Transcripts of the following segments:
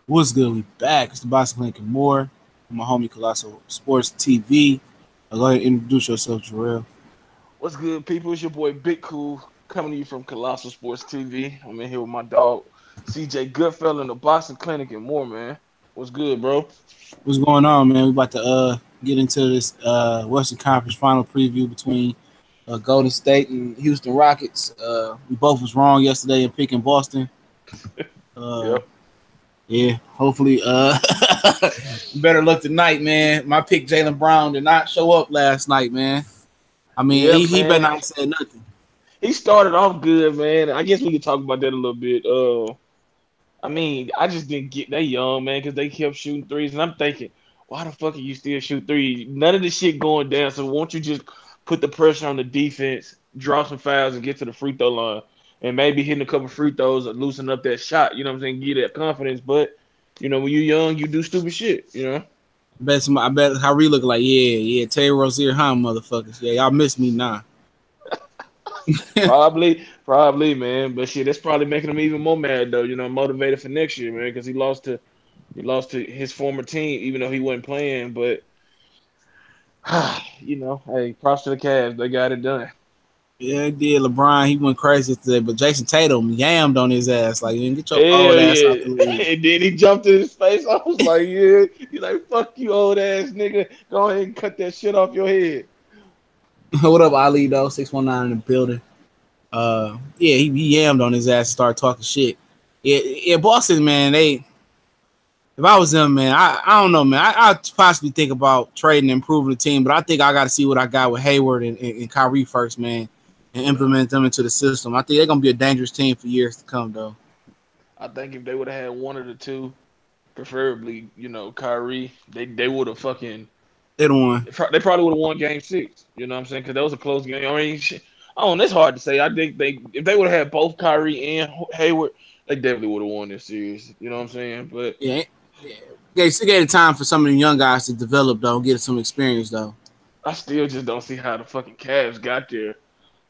What's good? We back. It's the Boss Lincoln Moore. My homie Colossal Sports TV. Go ahead and introduce yourself, Jarrell. What's good, people? It's your boy Big Cool coming to you from Colossal Sports TV. I'm in here with my dog CJ Goodfellow in the Boston Clinic and more, man. What's good, bro? What's going on, man? We about to get into this Western Conference final preview between Golden State and Houston Rockets. We both was wrong yesterday in picking Boston. Uh, Yep. yeah, hopefully better luck tonight, man. My pick Jalen Brown did not show up last night, man. I mean, Yeah, he better man. not say nothing. He started off good, man. I guess we could talk about that a little bit. I just didn't get that young, man, because they kept shooting threes, and I'm thinking, why the fuck are you still shoot threes? None of this shit going down. So won't you just put the pressure on the defense, draw some fouls, and get to the free throw line, and maybe hitting a couple free throws or loosen up that shot. You know what I'm saying? Get that confidence. But when you're young, you do stupid shit. I bet how we look like, yeah, Terry Rozier, huh, motherfuckers. Yeah, y'all miss me now. Probably, man. But shit, that's probably making him even more mad though. Motivated for next year, man, because he lost to his former team, even though he wasn't playing. But hey, props to the Cavs, they got it done. Yeah, he did. LeBron, he went crazy today, but Jason Tatum yammed on his ass. Like, man, get your old Hell ass out yeah. the league. And then he jumped in his face. I was like, yeah. He's like, fuck you, old ass nigga. Go ahead and cut that shit off your head. What up, Ali, though? 619 in the building. Yeah, he yammed on his ass and started talking shit. Yeah, Boston, man, if I was them, man, I don't know, man. I possibly think about trading and improving the team, but I think I got to see what I got with Hayward and Kyrie first, man, and Yeah. implement them into the system. I think they're going to be a dangerous team for years to come, though. I think if they would have had one of the two, preferably, Kyrie, they would have fucking They're the one. they probably would have won game six. You know what I'm saying? Because that was a close game. I mean, shit, I don't know. It's hard to say. I think if they would have had both Kyrie and Hayward, they definitely would have won this series. You know what I'm saying? But Yeah, yeah. Still gave time for some of the young guys to develop, though, get some experience, though. I still just don't see how the fucking Cavs got there.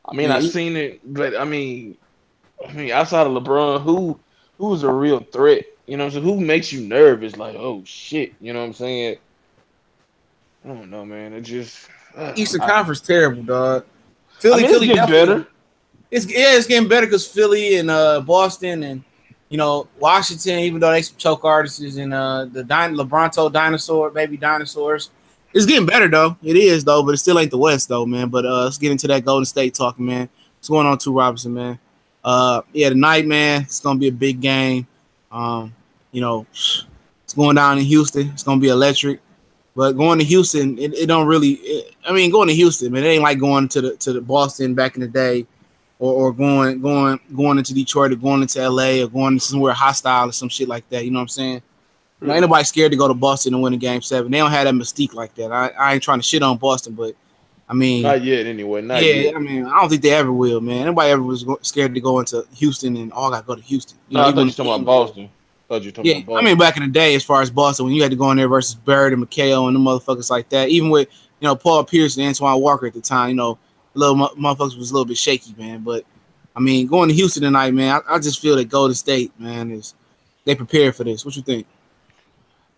I mean, Yeah, I seen it, but I mean, outside of LeBron, who's a real threat? You know what I'm saying? Who makes you nervous? Like, oh shit, you know what I'm saying? I don't know, man. It just, Eastern Conference terrible, dog. I mean, it's Philly getting definitely. better. It's getting better because Philly and Boston and Washington, even though they some choke artists and LeBronto dinosaur, baby dinosaurs, it's getting better though. It is though, but it still ain't the West though, man. But let's get into that Golden State talking, man. What's going on, Two Robinson, man? Yeah, tonight, man, it's gonna be a big game. You know, it's going down in Houston. It's gonna be electric. But going to Houston, it don't really. Going to Houston, man, it ain't like going to the Boston back in the day, or going into Detroit or going into LA or going somewhere hostile or some shit like that. You know what I'm saying? Ain't Yeah. nobody scared to go to Boston and win a game seven. They don't have that mystique like that. I ain't trying to shit on Boston, but I mean, Not yet, anyway. Not yeah, yet. I don't think they ever will, man. Nobody ever was scared to go into Houston and I gotta go to Houston. No, I thought Even you when were talking about the Kings. Boston. Thought you were talking Yeah, about Boston. back in the day, as far as Boston, when you had to go in there versus Bird and McHale and the motherfuckers like that, even with Paul Pierce and Antoine Walker at the time, little motherfuckers was a little bit shaky, man. But I mean, going to Houston tonight, man, I just feel that Golden State, man, is they prepared for this. What you think?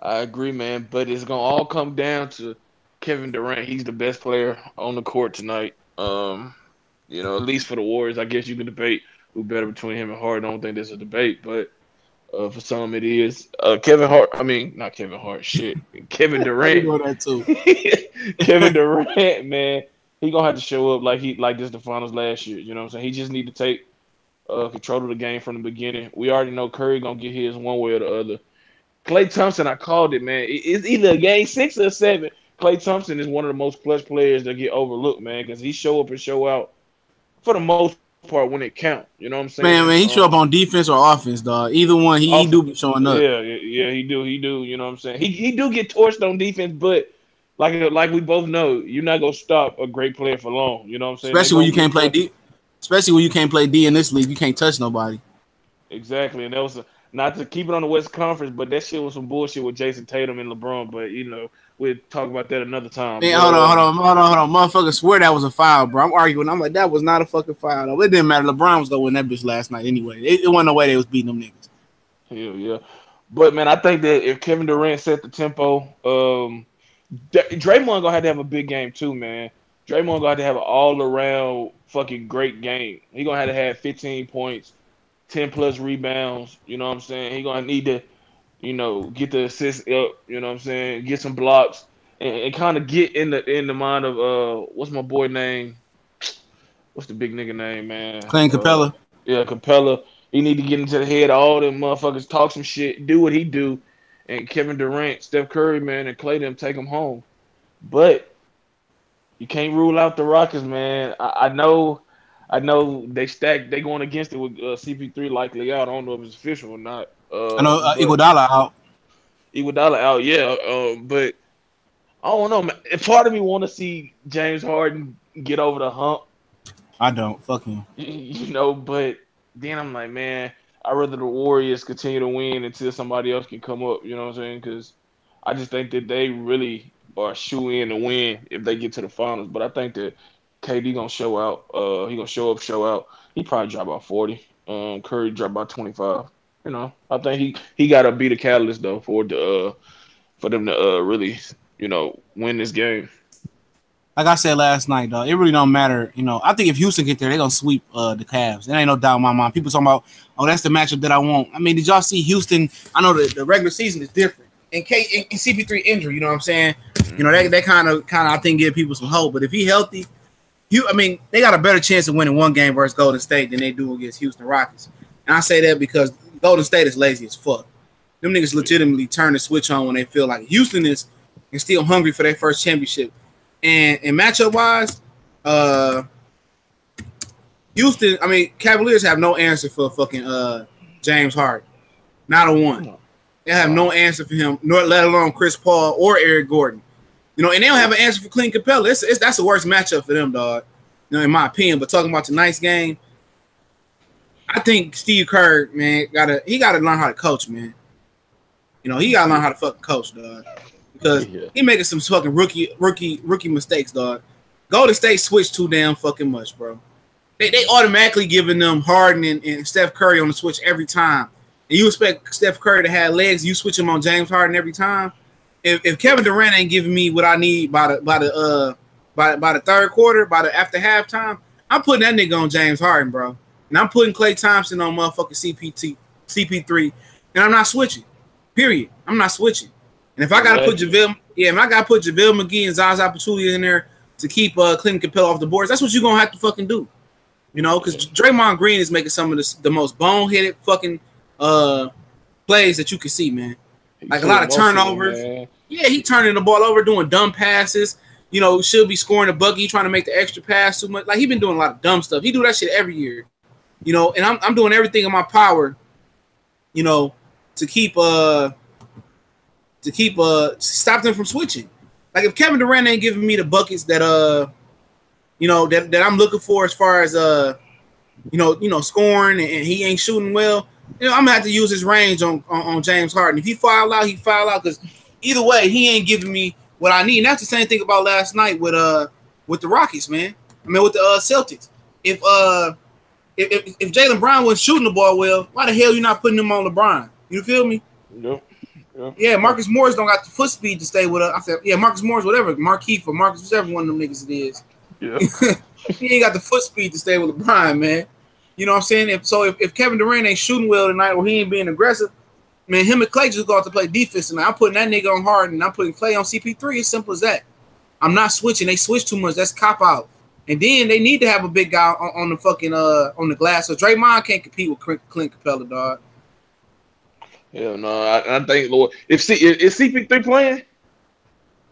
I agree, man. But it's gonna all come down to Kevin Durant. He's the best player on the court tonight. At least for the Warriors, I guess you can debate who better between him and Harden. I don't think there's a debate, but for some it is. Kevin Hart. I mean, not Kevin Hart. Shit, Kevin I be Durant. doing that too. Kevin Durant, man, he gonna have to show up like this the finals last year. You know what I'm saying? He just need to take control of the game from the beginning. We already know Curry gonna get his one way or the other. Klay Thompson, I called it, man. It's either a game six or seven. Klay Thompson is one of the most clutch players that get overlooked, man, because he show up and show out for the most part when it count. You know what I'm saying? Man, he show up on defense or offense, dog. Either one, he Off, do be showing up. yeah, he do. You know what I'm saying? He do get torched on defense, but like we both know, you're not gonna stop a great player for long. You know what I'm saying? They're Especially when gonna you get can't play torched. D. Especially when you can't play D in this league, you can't touch nobody. Exactly, and that was not to keep it on the West Conference, but that shit was some bullshit with Jason Tatum and LeBron. But we'll talk about that another time. Man, But hold on. Motherfucker swear that was a foul, bro. I'm arguing. I'm like, that was not a fucking foul. Though. It didn't matter. LeBron was gonna win that bitch last night anyway. It wasn't no way they was beating them niggas. hell yeah. But man, I think that if Kevin Durant set the tempo, Draymond gonna have a big game too, man. Draymond gonna have an all around fucking great game. He gonna have 15 points, 10 plus rebounds. You know what I'm saying? He gonna need to, get the assist up. You know what I'm saying? Get some blocks and kind of get in the mind of what's my boy name? What's the big nigga name, man? Clint Capella. Yeah, Capella. He need to get into the head of all them motherfuckers, talk some shit, do what he do, and Kevin Durant, Steph Curry, man, and Klay them take him home. But you can't rule out the Rockets, man. I know they stacked. They going against it with CP3 likely out. I don't know if it's official or not. I know Iguodala out. Iguodala out, yeah. But I don't know, man. If part of me want to see James Harden get over the hump. I don't. Fuck him. But then I'm like, man, I'd rather the Warriors continue to win until somebody else can come up. You know what I'm saying? Because I just think that they really are shoe in to win if they get to the finals. But I think that KD gonna show out. He gonna show up, show out. He probably drop about 40. Curry drop about 25. I think he got to be the catalyst though for them to really win this game. Like I said last night, dog, it really don't matter. I think if Houston get there, they're gonna sweep the Cavs. There ain't no doubt in my mind. People talking about, oh, that's the matchup that I want. I mean, did y'all see Houston? I know the regular season is different. And CP3 injury, you know what I'm saying? That kind of I think give people some hope. But if he healthy, they got a better chance of winning one game versus Golden State than they do against Houston Rockets. And I say that because Golden State is lazy as fuck. Them niggas legitimately turn the switch on when they feel like Houston is still hungry for their first championship. And matchup wise, Houston, Cavaliers have no answer for fucking James Harden. Not a one. They have no answer for him, nor let alone Chris Paul or Eric Gordon. And they don't have an answer for Clint Capella. That's the worst matchup for them, dog. In my opinion. But talking about tonight's game, I think Steve Kerr, man, gotta learn how to coach, man. He gotta learn how to fucking coach, dog. Because he making some fucking rookie mistakes, dog. Golden State switched too damn fucking much, bro. They automatically giving them Harden and Steph Curry on the switch every time. And you expect Steph Curry to have legs, you switch him on James Harden every time. If Kevin Durant ain't giving me what I need by the third quarter, after halftime, I'm putting that nigga on James Harden, bro. And I'm putting Klay Thompson on motherfucking CP3, and I'm not switching. Period. I'm not switching. And if I gotta put JaVale McGee and Zaza Pachulia in there to keep Clint Capella off the boards, that's what you're gonna have to fucking do. Because Draymond Green is making some of the most boneheaded fucking plays that you can see, man. Like a lot of turnovers. Man. Yeah, he turning the ball over, doing dumb passes. Should be scoring a bucket, trying to make the extra pass too much. Like he been doing a lot of dumb stuff. He do that shit every year. And I'm doing everything in my power, to keep stop them from switching. Like if Kevin Durant ain't giving me the buckets that that I'm looking for as far as scoring and he ain't shooting well, I'm gonna have to use his range on James Harden. If he foul out, he foul out because either way he ain't giving me what I need. And that's the same thing about last night with the Rockets, man. With the Celtics. If Jaylen Brown wasn't shooting the ball well, why the hell you not putting him on LeBron? You feel me? Yep. Yeah, Marcus Morris don't got the foot speed to stay with us. I said, yeah, Marcus Morris, whatever, Markieff or Marcus, whichever one of them niggas it is. Yeah. He ain't got the foot speed to stay with LeBron, man. You know what I'm saying? If Kevin Durant ain't shooting well tonight or he ain't being aggressive, man, him and Klay just go out to play defense tonight. I'm putting that nigga on Harden and I'm putting Klay on CP3. It's simple as that. I'm not switching. They switch too much. That's cop out. And then they need to have a big guy on the fucking on the glass. So Draymond can't compete with Clint Capella, dog. Hell no, I think Lord. Is CP3 playing?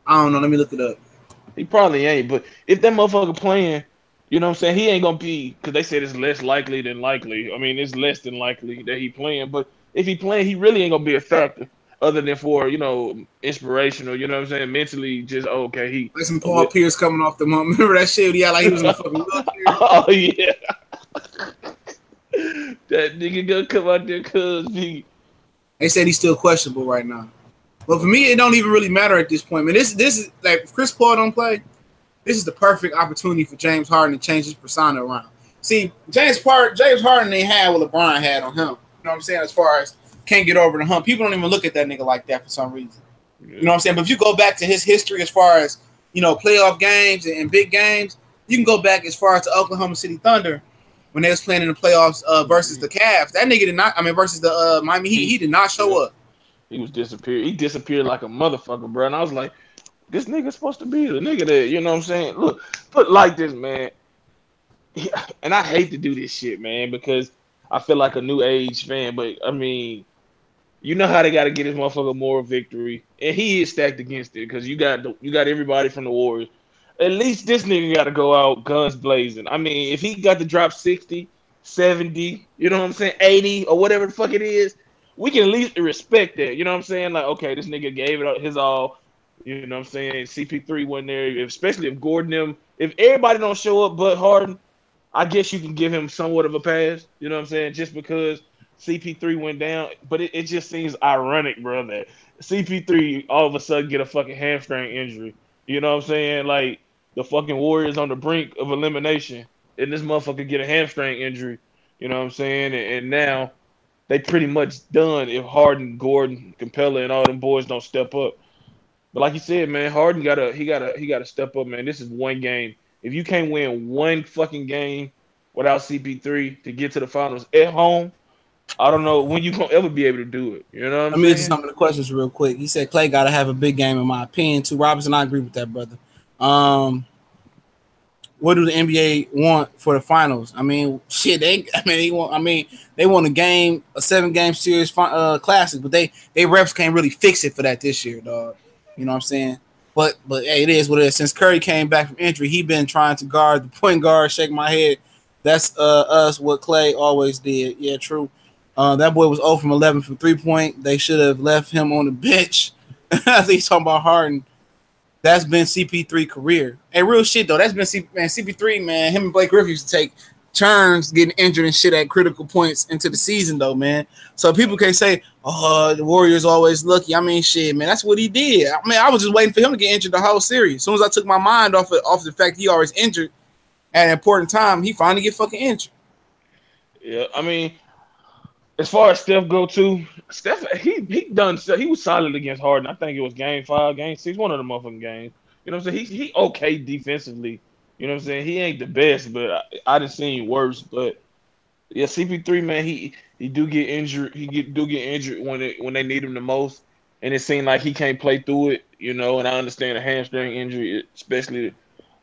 I don't know. Let me look it up. He probably ain't, but if that motherfucker playing, you know what I'm saying, he ain't gonna be, because they said it's less likely than likely. It's less than likely that he playing, but if he playing, he really ain't gonna be a factor other than for, inspirational, you know what I'm saying, mentally just, okay, he. Like some Paul Pierce coming off the moment. Remember that shit? Yeah, like he was in a fucking wheelchair. Oh, yeah. That nigga gonna come out there because he. They said he's still questionable right now. But for me, it don't even really matter at this point. Man, this is like if Chris Paul don't play, this is the perfect opportunity for James Harden to change his persona around. See, James Harden ain't had what LeBron had on him. You know what I'm saying? As far as can't get over the hump. People don't even look at that nigga like that for some reason. Yeah. You know what I'm saying? But if you go back to his history as far as, you know, playoff games and big games, you can go back as far as the Oklahoma City Thunder when they was playing in the playoffs versus the Cavs. That nigga did not. I mean, versus the Miami Heat, he did not show up. He was disappeared. He disappeared like a motherfucker, bro. And I was like, this nigga's supposed to be the nigga that, you know what I'm saying? Look, put like this, man. And I hate to do this shit, man, because I feel like a new age fan. But I mean, you know how they got to get his motherfucker moral victory, and he is stacked against it because you got everybody from the Warriors. At least this nigga got to go out guns blazing. I mean, if he got to drop 60, 70, you know what I'm saying, 80 or whatever the fuck it is, we can at least respect that. You know what I'm saying? Like, okay, this nigga gave it his all. You know what I'm saying? CP3 wasn't there, especially if Gordon them. If everybody don't show up but Harden, I guess you can give him somewhat of a pass. You know what I'm saying? Just because CP3 went down. But it just seems ironic, bro, that CP3 all of a sudden get a fucking hamstring injury. You know what I'm saying? Like, the fucking Warriors on the brink of elimination, and this motherfucker get a hamstring injury. You know what I'm saying? And now they pretty much done if Harden, Gordon, Capella, and all them boys don't step up. But like you said, man, Harden gotta step up, man. This is one game. If you can't win one fucking game without CP3 to get to the finals at home, I don't know when you gonna ever be able to do it. You know what I'm saying? Let me answer some of the questions real quick. He said Clay gotta have a big game, in my opinion. Too, Robinson, I agree with that, brother. What do the NBA want for the finals? I mean, shit. They want a game, a 7-game series classic, but they refs can't really fix it for that this year, dog. You know what I'm saying? But hey, it is what it is. Since Curry came back from injury, he been trying to guard the point guard. Shake my head. That's us what Clay always did. Yeah, true. That boy was 0 from 11 from 3-point. They should have left him on the bench. I think he's talking about Harden. That's been CP3 career. Hey, real shit though. That's been CP3, man. Him and Blake Griffin used to take turns getting injured and shit at critical points into the season though, man. So people can't say, oh, the Warriors always lucky. I mean, shit, man. That's what he did. I mean, I was just waiting for him to get injured the whole series. As soon as I took my mind off the fact he always injured at an important time, he finally get fucking injured. Yeah, I mean, as far as Steph go too, Steph he was solid against Harden. I think it was game 5, game 6, one of the motherfucking games. You know what I'm saying? He okay defensively. You know what I'm saying? He ain't the best, but I done seen worse. But yeah, CP3, man, he do get injured. He do get injured when they need him the most, and it seemed like he can't play through it. You know, and I understand a hamstring injury, especially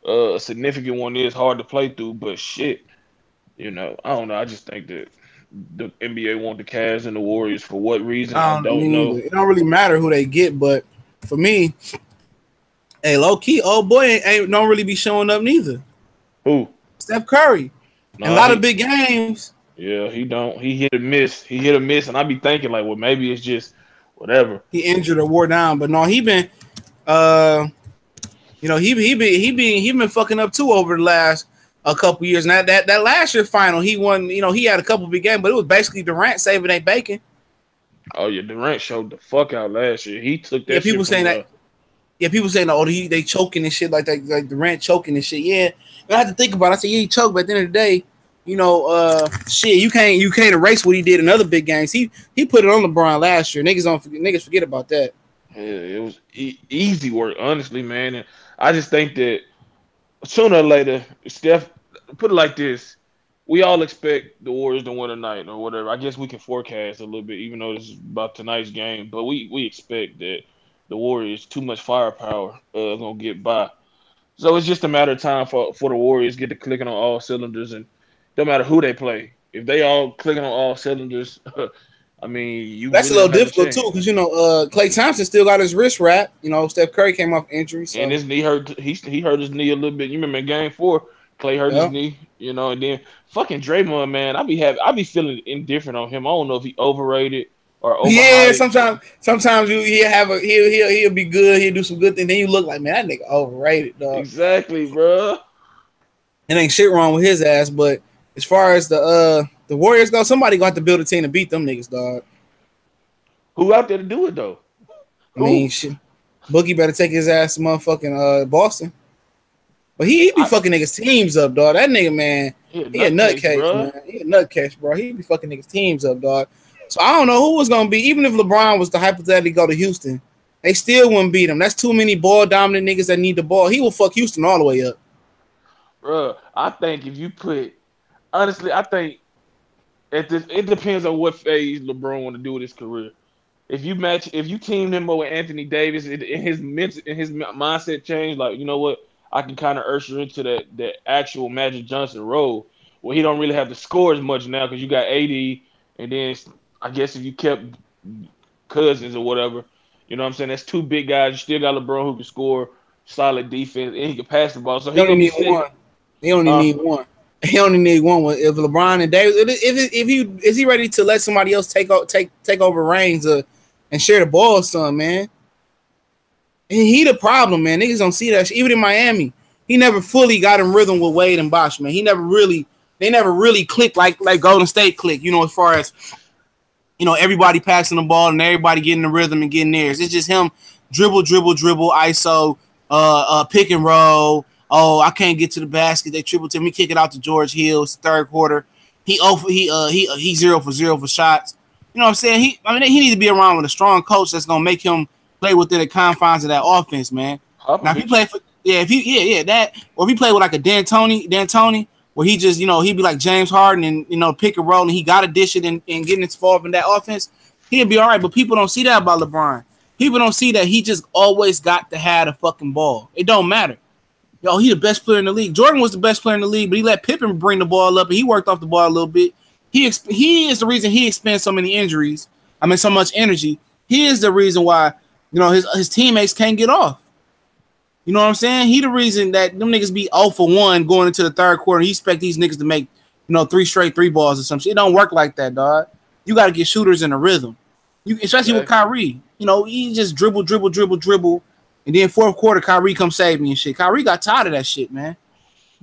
a significant one, is hard to play through. But shit, you know, I don't know. I just think that the NBA want the Cavs and the Warriors for what reason? I don't know. It don't really matter who they get, but for me, hey, low key, old boy don't really be showing up neither. Who? Steph Curry. A lot of big games. Yeah, he don't. He hit a miss. And I be thinking like, well, maybe it's just whatever. He injured or wore down, but no, he been, he been fucking up too over the last a couple years. Now that last year final, he won. You know, he had a couple big games, but it was basically Durant saving that bacon. Oh yeah, Durant showed the fuck out last year. He took that. Yeah, people saying that. Yeah, people saying, oh, they choking and shit like that, like Durant choking and shit. Yeah, I had to think about it. I said, yeah, he choked, but at the end of the day, you know, shit, you can't erase what he did in other big games. He put it on LeBron last year. Niggas forget about that. Yeah, it was easy work, honestly, man. And I just think that sooner or later, Steph, put it like this, we all expect the Warriors to win tonight or whatever. I guess we can forecast a little bit, even though this is about tonight's game, but we expect that the Warriors, too much firepower, gonna get by. So it's just a matter of time for the Warriors get to clicking on all cylinders, and no matter who they play, if they all clicking on all cylinders, I mean, that's really a little difficult too, because you know, Klay Thompson still got his wrist wrapped. You know, Steph Curry came off injury, so. And his knee hurt. He hurt his knee a little bit. You remember in Game 4, Klay hurt his knee. You know, and then fucking Draymond, man, I be feeling indifferent on him. I don't know if he overrated. Yeah, sometimes he'll be good. He'll do some good things. Then you look like, man, that nigga overrated, dog. Exactly, bro. It ain't shit wrong with his ass, but as far as the Warriors go, somebody gonna have to build a team to beat them niggas, dog. Who out there to do it though? I mean, shit. Boogie better take his ass to motherfucking Boston. But he be fucking niggas teams up, dog. That nigga, man, he a nutcase, man. He a nutcase, bro. He be fucking niggas teams up, dog. So I don't know who was gonna be. Even if LeBron was to hypothetically go to Houston, they still wouldn't beat him. That's too many ball dominant niggas that need the ball. He will fuck Houston all the way up. Bro, I think if you put honestly, I think it depends on what phase LeBron want to do with his career. If you team him up with Anthony Davis, and his mindset change, like you know what, I can kind of usher into that actual Magic Johnson role, where he don't really have to score as much now because you got AD, and then I guess if you kept Cousins or whatever, you know what I'm saying, that's two big guys. You still got LeBron who can score, solid defense, and he can pass the ball. So They he only gonna be need sick. one. They only need one. He only need one. If LeBron and Davis, is he ready to let somebody else take over reins and share the ball, son, man? And he the problem, man. Niggas don't see that shit. Even in Miami, he never fully got in rhythm with Wade and Bosh, man. They never really clicked like Golden State clicked, you know, as far as, you know, everybody passing the ball and everybody getting the rhythm and getting theirs. It's just him dribble, ISO, pick and roll. Oh, I can't get to the basket. They triple to me, kick it out to George Hill. It's the third quarter. He 0 for 0 for shots. You know what I'm saying? He needs to be around with a strong coach that's gonna make him play within the confines of that offense, man. Now if he play for that, or if he play with like a D'Antoni, where he just, you know, he'd be like James Harden and, you know, pick and roll and he got to dish it and getting involved in that offense, he'd be all right. But people don't see that about LeBron. People don't see that he just always got to have the fucking ball. It don't matter. Yo, he the best player in the league. Jordan was the best player in the league, but he let Pippen bring the ball up and he worked off the ball a little bit. He is the reason he expends so many injuries. I mean, so much energy. He is the reason why, you know, his teammates can't get off. You know what I'm saying? He the reason that them niggas be 0 for 1 going into the third quarter. You expect these niggas to make, you know, 3 straight 3 balls or some shit. It don't work like that, dog. You got to get shooters in a rhythm. Especially with Kyrie. You know, he just dribble. And then fourth quarter, Kyrie come save me and shit. Kyrie got tired of that shit, man.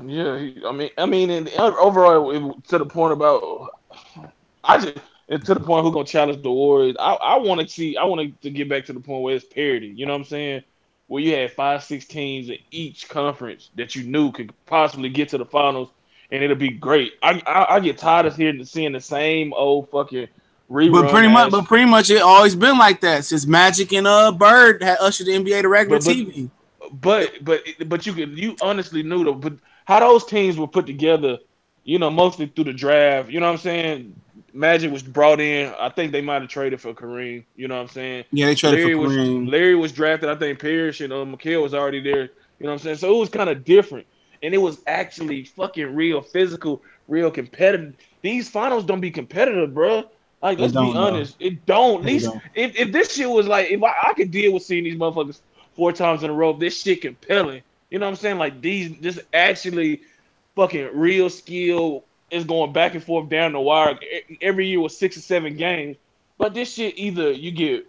Yeah, and overall, to the point about, to the point who gonna challenge the Warriors. I want to get back to the point where it's parity. You know what I'm saying? Where you had 5-6 teams in each conference that you knew could possibly get to the finals, and it'll be great. I get tired of seeing the same old fucking rerun. But pretty much it always been like that since Magic and Bird had ushered the NBA to regular TV. But you honestly knew though, but how those teams were put together, you know, mostly through the draft. You know what I'm saying? Magic was brought in. I think they might have traded for Kareem. You know what I'm saying? Yeah, they traded for Kareem. Larry was drafted. I think Parrish and McHale was already there. You know what I'm saying? So it was kind of different, and it was actually fucking real physical, real competitive. These finals don't be competitive, bro. Like, let's be honest, it don't. At least if this shit was like, if I could deal with seeing these motherfuckers 4 times in a row, this shit compelling. You know what I'm saying? Like this actually fucking real skill is going back and forth down the wire every year with 6 or 7 games. But this shit, either you get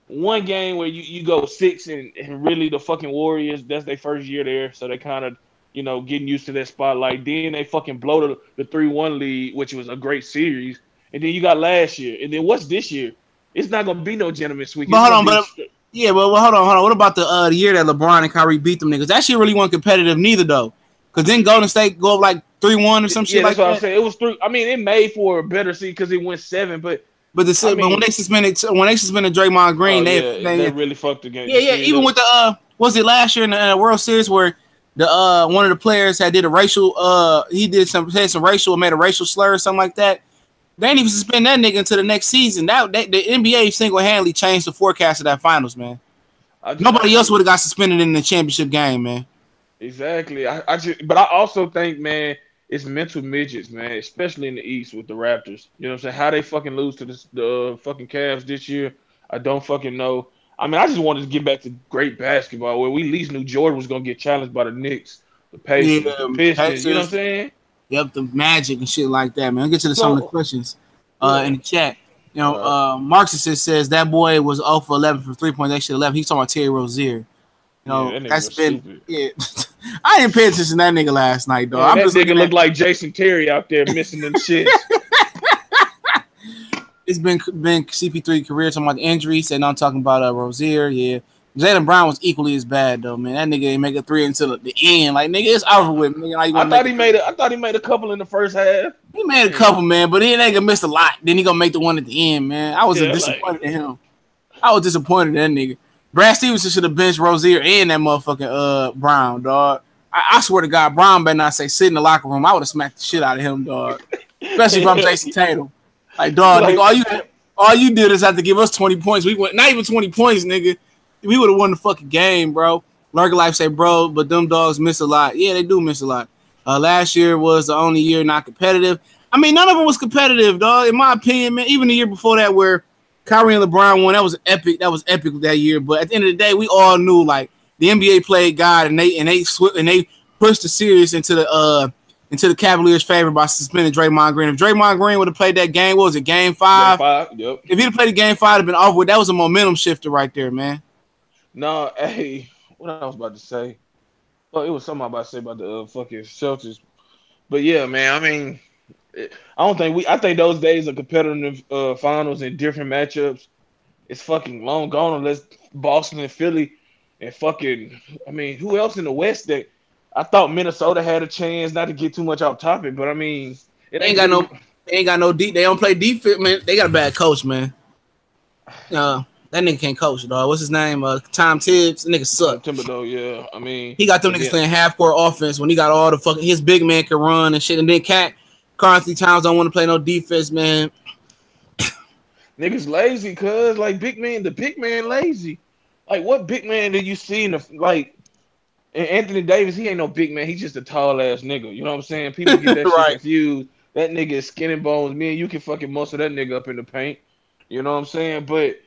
one game where you go 6 and really the fucking Warriors, that's their first year there, so they kind of, you know, getting used to that spotlight. Then they fucking blow the 3-1 lead, which was a great series. And then you got last year. And then what's this year? It's not gonna be no gentleman's sweep. But hold on. What about the year that LeBron and Kyrie beat them niggas? That shit really wasn't competitive neither though. Cause then Golden State go up like 3-1 or some shit like that. Yeah, that's what I'm saying. It was 3. I mean, it made for a better seed because it went 7, but when they suspended Draymond Green, they really fucked the game. Yeah. Even with the was it last year in the World Series where the one of the players had a racial had some racial, made a racial slur or something like that. They didn't even suspend that nigga until the next season. The NBA single-handedly changed the forecast of that finals, man. Nobody else would have got suspended in the championship game, man. Exactly. But I also think, man, it's mental midgets, man, especially in the East with the Raptors. You know what I'm saying? How they fucking lose to the fucking Cavs this year, I don't fucking know. I mean, I just wanted to get back to great basketball where we at least knew Jordan was going to get challenged by the Knicks, the Pacers, the Pistons. You know what I'm saying? Yep, the Magic and shit like that, man. I'll get to some of the questions in the chat. You know, Marxist says that boy was 0 for 11 for 3 points. They should 11. He's talking about Terry Rozier. You know, that's been stupid. Yeah. I didn't pay attention to that nigga last night, though. That nigga looked like Jason Terry out there missing them shit. It's been CP3 career talking about the injury. Said I'm talking about Rozier. Yeah, Jaylen Brown was equally as bad though, man. That nigga didn't make a three until the end. Like nigga, it's over with. Nigga, like, I thought he made a couple in the first half. He made a couple, man, but he nigga missed a lot. Then he gonna make the one at the end, man. I was disappointed in him. I was disappointed in that nigga. Brad Stevenson should have benched Rozier and that motherfucking Brown, dog. I swear to God, Brown better not say sit in the locker room. I would have smacked the shit out of him, dog. Especially if I'm Jason Tatum. Like, dog, nigga, all you did is have to give us 20 points. We went not even 20 points, nigga. We would have won the fucking game, bro. Lurker Life say, bro, but them dogs miss a lot. Yeah, they do miss a lot. Last year was the only year not competitive. I mean, none of them was competitive, dog. In my opinion, man. Even the year before that, where Kyrie and LeBron won, that was epic. That was epic that year. But at the end of the day, we all knew like the NBA played God, and they pushed the series into the Cavaliers' favor by suspending Draymond Green. If Draymond Green would have played that game, what was it, Game 5? Game 5, yep. If he'd have played the Game 5, it'd been over with. That was a momentum shifter right there, man. No, hey, what I was about to say? Oh, it was something I was about to say about the fucking Celtics. But yeah, man, I mean, I think those days of competitive finals and different matchups is fucking long gone unless Boston and Philly and fucking, I mean, who else in the West that I thought Minnesota had a chance, not to get too much off topic, but I mean, they ain't got no deep. They don't play defense, man. They got a bad coach, man. That nigga can't coach, dog. What's his name? Tom Tibbs. That nigga suck. Thibodeau, yeah. I mean, he got them niggas playing half court offense when he got all the fucking his big man can run and shit. And then Carl-Anthony Towns don't want to play no defense, man. Niggas lazy, cuz like the big man lazy. Like what big man do you see in the like Anthony Davis? He ain't no big man. He's just a tall ass nigga. You know what I'm saying? People get that right. shit confused. That nigga is skin and bones. Me and you can fucking muscle that nigga up in the paint. You know what I'm saying? But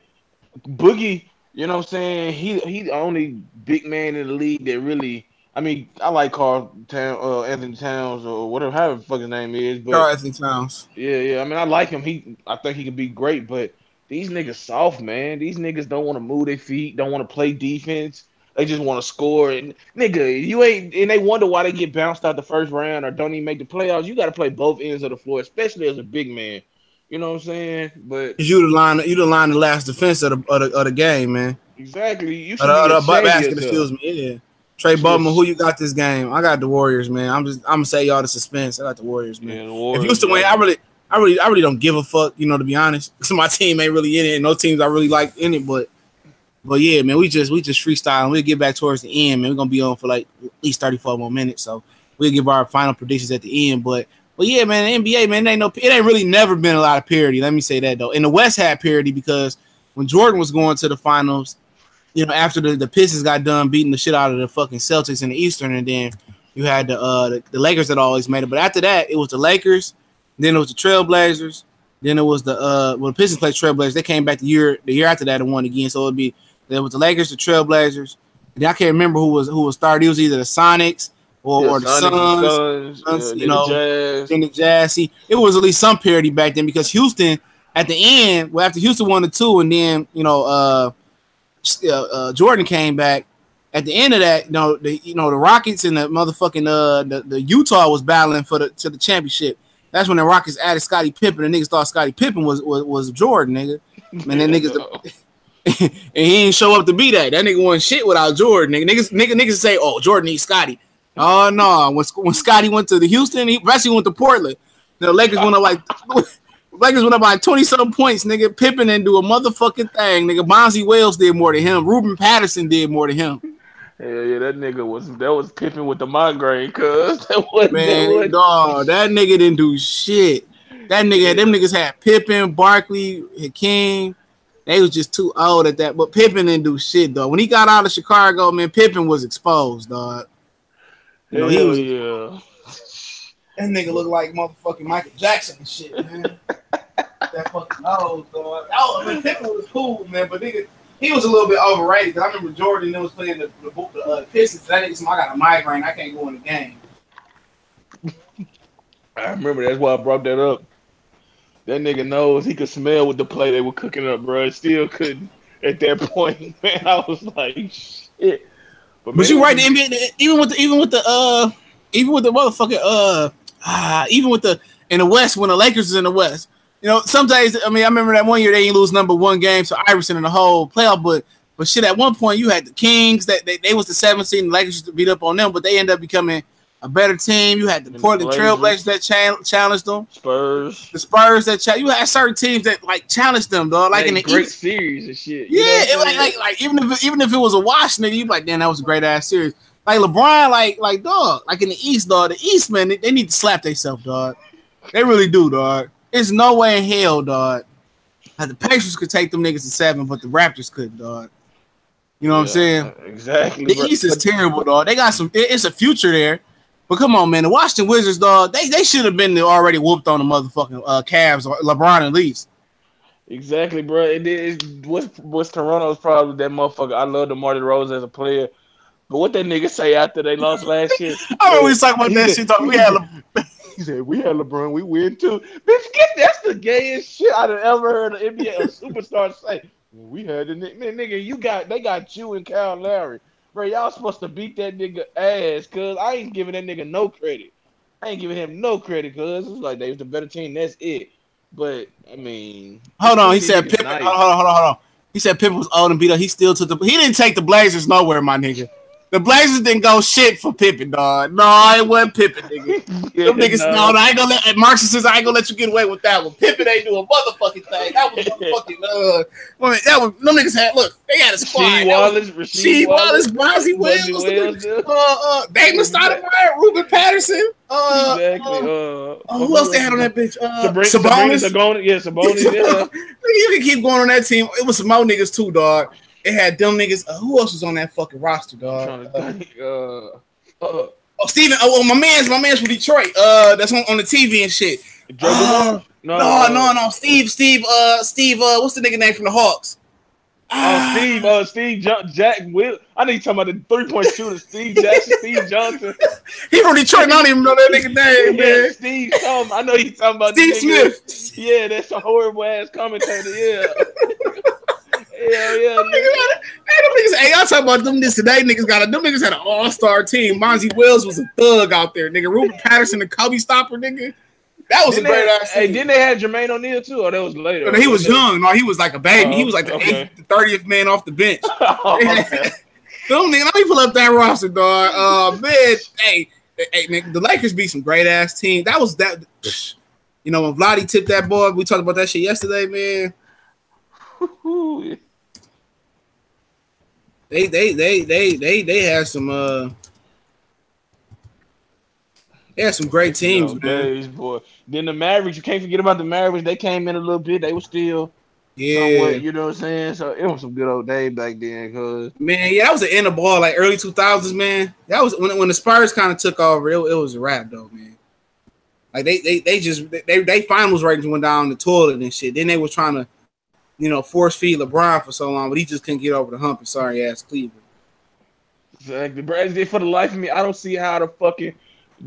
Boogie, you know what I'm saying? He the only big man in the league that really. I mean, I like Anthony Towns or whatever, however the fuck his name is. But Carl-Anthony Towns. Yeah. I mean, I like him. I think he can be great. But these niggas soft, man. These niggas don't want to move their feet. Don't want to play defense. They just want to score. And nigga, you ain't. And they wonder why they get bounced out the first round or don't even make the playoffs. You got to play both ends of the floor, especially as a big man. You know what I'm saying? But you the line the last defense of the game, man. Exactly. You should basket, excuse me. Yeah. Trey Bowman, who you got this game? I got the Warriors, man. I'm gonna say y'all the suspense. I got the Warriors, man. Yeah, the Warriors, if Houston win, I really don't give a fuck, you know, to be honest. Because my team ain't really in it, and no teams I really like in it, but yeah, man, we just freestyling. We'll get back towards the end, man. We're gonna be on for like at least 34 more minutes, so we'll give our final predictions at the end. But yeah, man, the NBA, man, it ain't really never been a lot of parity. Let me say that though. And the West had parity because when Jordan was going to the finals, you know, after the Pistons got done beating the shit out of the fucking Celtics in the Eastern, and then you had the Lakers that always made it. But after that, it was the Lakers, then it was the Trailblazers, then it was the Pistons played Trailblazers. They came back the year after that and won again. So there was the Lakers, the Trailblazers. And I can't remember who was started. It was either the Sonics or the Suns, you know, then the Jazz. See, it was at least some parity back then because Houston at the end, well, after Houston won the 2, and then you know, Jordan came back. At the end of that, the Rockets and the motherfucking the Utah was battling to the championship. That's when the Rockets added Scottie Pippen. And niggas thought Scottie Pippen was Jordan, nigga. And then niggas. And he didn't show up to be that. That nigga wasn't shit without Jordan. Niggas say, oh, Jordan needs Scottie. Oh no! When Scottie went to the Houston, he actually went to Portland. The Lakers went up like 20-something points, nigga. Pippen didn't do a motherfucking thing, nigga. Bonzi Wells did more than him. Ruben Patterson did more than him. Yeah, that nigga was Pippen with the migraine, cuz that nigga didn't do shit. Them niggas had Pippen, Barkley, Hakeem. They was just too old at that. But Pippen didn't do shit though. When he got out of Chicago, man, Pippen was exposed, dog. You know, yeah. That nigga looked like motherfucking Michael Jackson and shit, man. That fucking nose, dog. I mean, Pippen was cool, man, but nigga, he was a little bit overrated. I remember Jordan was playing the Pistons. That nigga said, I got a migraine. I can't go in the game. I remember that's why I brought that up. That nigga knows he could smell with the play they were cooking up, bro. Still couldn't at that point, man. I was like, shit. But you right, the NBA, even with the motherfucking even with the in the West, when the Lakers is in the West, you know, some days, I mean, I remember that one year they didn't lose number 1 game to Iverson in the whole playoff, but But shit, at one point you had the Kings that they was the 7th seed, and the Lakers used to beat up on them, but they ended up becoming a better team. You had the Portland Trailblazers that challenged them. Spurs. The Spurs that you had certain teams that like challenged them, dog. Like in the great East series and shit. Yeah, like even if it was a wash, nigga, you be like, damn, that was a great ass series. Like LeBron, like dog, like in the East, dog. The East, man, they need to slap themselves, dog. They really do, dog. There's no way in hell, dog. Like the Pacers could take them niggas to 7, but the Raptors couldn't, dog. You know what I'm saying? Exactly. The East is terrible, dog. They got some. It's a future there, but come on, man. The Washington Wizards, dog. They should have been already whooped on the motherfucking Cavs or LeBron at least. Exactly, bro. What's Toronto's problem? That motherfucker. I love DeMar DeRozan as a player, but what that nigga say after they lost last year? I remember we was talking about that shit. He said, we had LeBron, we win too. Bitch, that's the gayest shit I've ever heard an NBA superstar say. Well, we had the nigga, they got you and Kyle Lowry. Bro, y'all supposed to beat that nigga ass, cuz I ain't giving that nigga no credit. I ain't giving him no credit, cuz it's like they was the better team, that's it. But, I mean... Hold on, he said Pippen. Nice. Hold on. He said Pippen was old and beat up. He still took he didn't take the Blazers nowhere, my nigga. The Blazers didn't go shit for Pippen, dog. No, it wasn't Pippen, nigga. Them niggas, no, I ain't gonna let Marcus says I ain't gonna let you get away with that one. Pippen ain't do a motherfucking thing. That was motherfucking them niggas had they had a squad. Rasheed Wallace, Bonzi Wells, Damon Stoudemire, Ruben Patterson. Exactly. Who else they had on that bitch? Sabonis. Sabonis. Yeah. You can keep going on that team. It was some more niggas too, dog. It had them niggas. Who else was on that fucking roster, dog? Steven. My man's from Detroit. That's on the TV and shit. No. Steve. What's the nigga name from the Hawks? Steve Jack Will. I know you talking about the 3-point shooter, Steve Jackson, Steve Johnson. He from Detroit. I don't even know that nigga name, man. Steve something. I know you talking about Steve Smith. Yeah, that's a horrible ass commentator. Yeah. Yeah. Hey, y'all talking about them niggas today? Them niggas had an all-star team. Bonzi Wells was a thug out there, nigga. Ruben Patterson, the Kobe stopper, nigga. That was a great ass team. Hey, didn't they have Jermaine O'Neal too, or that was later? No, he was young. No, he was like a baby. He was like the 30th man off the bench. Them nigga, let me pull up that roster, dog. Man, hey, nigga, the Lakers beat some great ass team. That was that. You know when Vlade tipped that ball, we talked about that shit yesterday, man. They had some great teams, man. Days, boy. Then the Mavericks, you can't forget about the Mavericks. They came in a little bit. They were still somewhat, you know what I'm saying? So it was some good old days back then, cuz. Man, yeah, that was the end of ball, like early 2000s, man. That was when the Spurs kind of took over. It was a wrap though, man. Like they finals ratings went down the toilet and shit. Then they were trying to force feed LeBron for so long, but he just couldn't get over the hump. And sorry ass Cleveland. Exactly, bro. For the life of me, I don't see how the fucking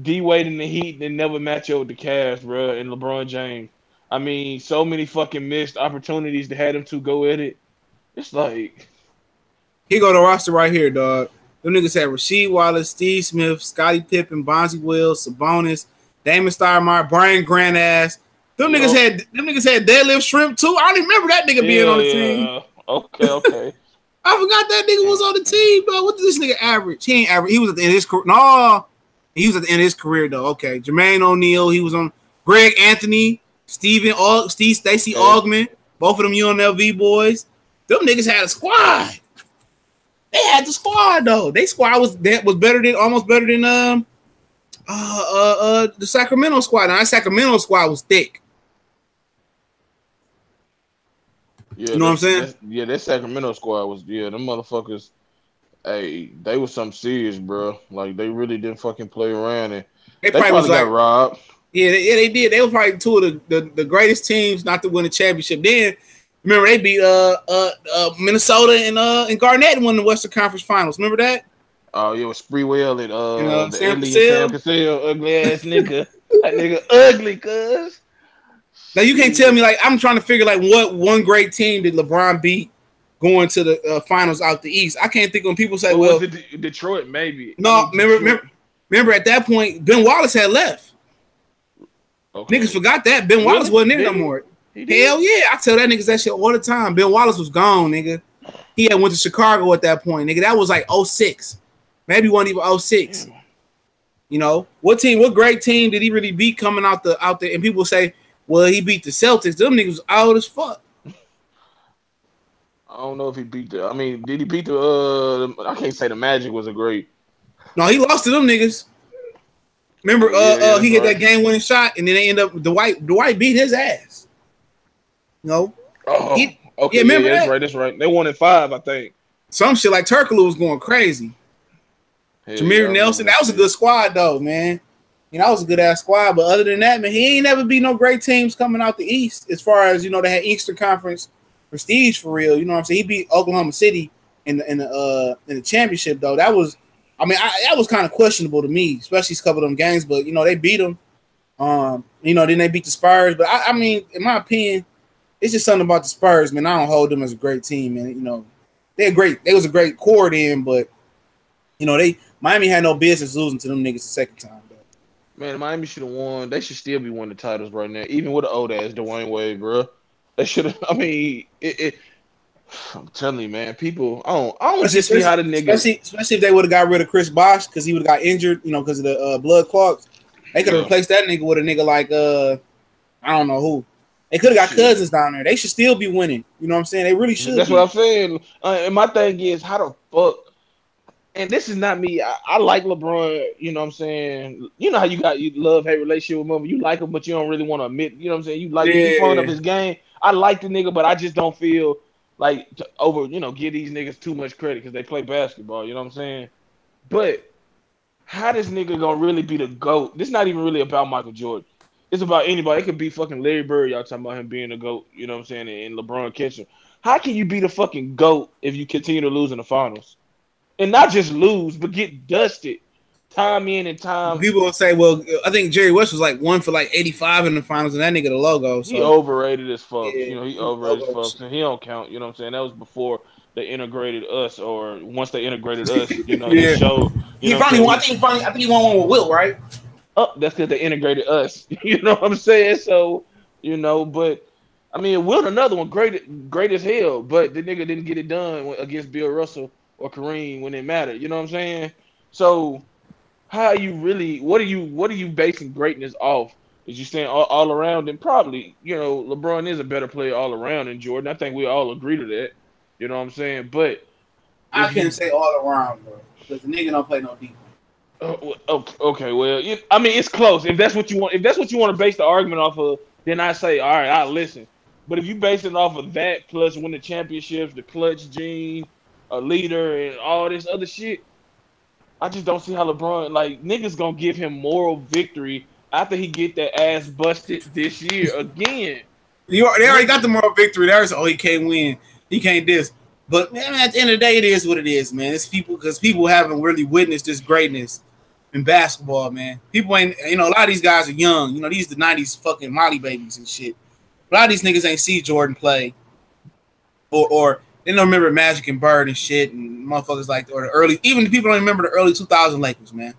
D-Wade and the Heat they never match up with the Cavs, bro, and LeBron James. I mean, so many fucking missed opportunities to have them two go at it. It's like he go to the roster right here, dog. Them niggas had Rasheed Wallace, Steve Smith, Scottie Pippen, Bonzi Wells, Sabonis, Damon Stoudemire, Brian Grant ass. Them niggas had deadlift shrimp too. I don't even remember that nigga being on the team. Okay. I forgot that nigga was on the team, bro. What did this nigga average? He ain't average. He was at the end of his career. No, he was at the end of his career though. Okay, Jermaine O'Neal. He was on Greg Anthony, Stacey Augman. Both of them UNLV boys. Them niggas had a squad. They had the squad though. They squad was almost better than the Sacramento squad. Now that Sacramento squad was thick. Yeah, you know what I'm saying? That Sacramento squad was them motherfuckers. Hey, they was something serious, bro. Like they really didn't fucking play around, and they probably got robbed. Yeah, they did. They were probably two of the greatest teams not to win a championship. Then remember they beat Minnesota and Garnett and won the Western Conference Finals. Remember that? Oh, yeah, it was Spreewell and Sam Cassell, ugly ass nigga. That nigga ugly, cuz. Now you can't tell me like I'm trying to figure like what one great team did LeBron beat going to the finals out the East. I can't think when people say, well, was it Detroit maybe? No, remember at that point Ben Wallace had left. Okay. Niggas forgot that Ben Wallace wasn't there no more. Hell yeah, I tell that niggas that shit all the time. Ben Wallace was gone, nigga. He had went to Chicago at that point, nigga. That was like 06. Maybe wasn't even 06. You know, what great team did he really beat coming out there? And people say, well, he beat the Celtics. Them niggas was old as fuck. I don't know if he beat the. I mean, did he beat the? I can't say the Magic was a great. No, he lost to them niggas. Remember, he hit that game-winning shot, and then they end up Dwight beat his ass. No. Okay. Yeah, remember that? That's right. They won in 5, I think. Some shit like Turkoglu was going crazy. Jameer Nelson, that was a good squad though, man. You know, that was a good ass squad. But other than that, man, he ain't never beat no great teams coming out the East. As far as, you know, they had Eastern Conference prestige for real. You know what I'm saying? He beat Oklahoma City in the championship though. That was, I mean, that was kind of questionable to me, especially a couple of them games. But you know, they beat them. You know, then they beat the Spurs. But I mean, in my opinion, it's just something about the Spurs, man. I don't hold them as a great team, man. You know, they're great. They was a great core then, but you know, Miami had no business losing to them niggas the second time, though. Man, Miami should have won. They should still be winning the titles right now, even with the old ass Dwayne Wade, bro. They should have. I mean, I'm telling you, man. People, I don't see how the niggas, especially if they would have got rid of Chris Bosh because he would have got injured, you know, because of the blood clots. They could have replaced that nigga with a nigga like I don't know who. They could have got Cousins down there. They should still be winning. You know what I'm saying? They really should. That's what I'm saying. And my thing is, how the fuck? And this is not me. I like LeBron. You know what I'm saying? You know how you love-hate relationship with him. You like him, but you don't really want to admit. You know what I'm saying? You like you fond of his game. I like the nigga, but I just don't feel like give these niggas too much credit because they play basketball. You know what I'm saying? But how this nigga gonna really be the GOAT? This not even really about Michael Jordan. It's about anybody. It could be fucking Larry Bird. Y'all talking about him being the GOAT. You know what I'm saying? And LeBron catching. How can you be the fucking GOAT if you continue to lose in the finals? And not just lose, but get dusted time in and time. People will say, well, I think Jerry West was like 1 for like 85 in the finals, and that nigga the logo. So. He overrated as fuck. Yeah, you know, he overrated as fuck. So he don't count. You know what I'm saying? That was before they integrated us, or once they integrated us, you know, the show. I think he won one with Wilt, right? Oh, that's because they integrated us. You know what I'm saying? So, you know, but I mean, Wilt another one, great as hell, but the nigga didn't get it done against Bill Russell or Kareem when it mattered. You know what I'm saying? So how are you really what are you basing greatness off? Is you saying all around? And probably, you know, LeBron is a better player all around than Jordan. I think we all agree to that. You know what I'm saying? But I can't say all around, bro, because the nigga don't play no defense. Okay, well, I mean, it's close. If that's what you want to base the argument off of, then I say, all right, I'll listen. But if you base it off of that plus win the championships, the clutch gene, a leader, and all this other shit, I just don't see how LeBron, like, niggas gonna give him moral victory after he get that ass busted this year again. They already got the moral victory. There's he can't win, he can't this. But man, at the end of the day, it is what it is, man. It's because people haven't really witnessed this greatness in basketball, man. People ain't, you know, a lot of these guys are young. You know, these the 90s fucking Molly babies and shit. A lot of these niggas ain't see Jordan play, or they don't remember Magic and Bird and shit, and motherfuckers like, or the early, even people don't remember the early 2000 Lakers, man.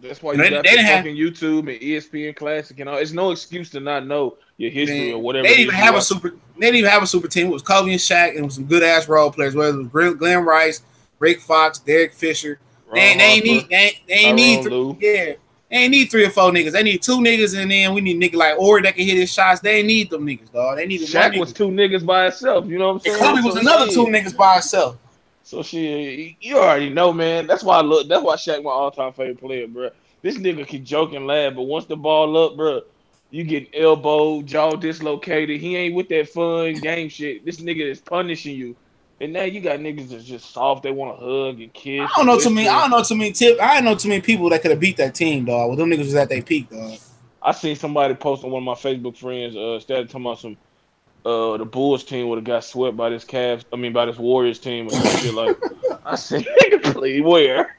That's why you got the fucking YouTube and ESPN Classic and all. It's no excuse to not know your history or whatever. They didn't even have a super team. It was Kobe and Shaq, and it was some good ass role players. Whether it was Glenn Rice, Rick Fox, Derek Fisher. They ain't need 3 or 4 niggas. They need 2 niggas, and then we need niggas like Ori that can hit his shots. They ain't need them niggas, dog. They needed Shaq was 2 niggas by himself. You know what I'm saying? Kobe was another 2 niggas by himself. So shit, you already know, man. That's why Shaq my all-time favorite player, bro. This nigga can joke and laugh, but once the ball up, bro, you get elbowed, jaw dislocated. He ain't with that fun game shit. This nigga is punishing you. And now you got niggas that's just soft. They want to hug and kiss. I don't know too many people that could have beat that team, dog. Well, them niggas was at their peak, dog. I seen somebody post on one of my Facebook friends, started talking about some the Bulls team would have got swept by this by this Warriors team or some shit like. I said, nigga, please, where?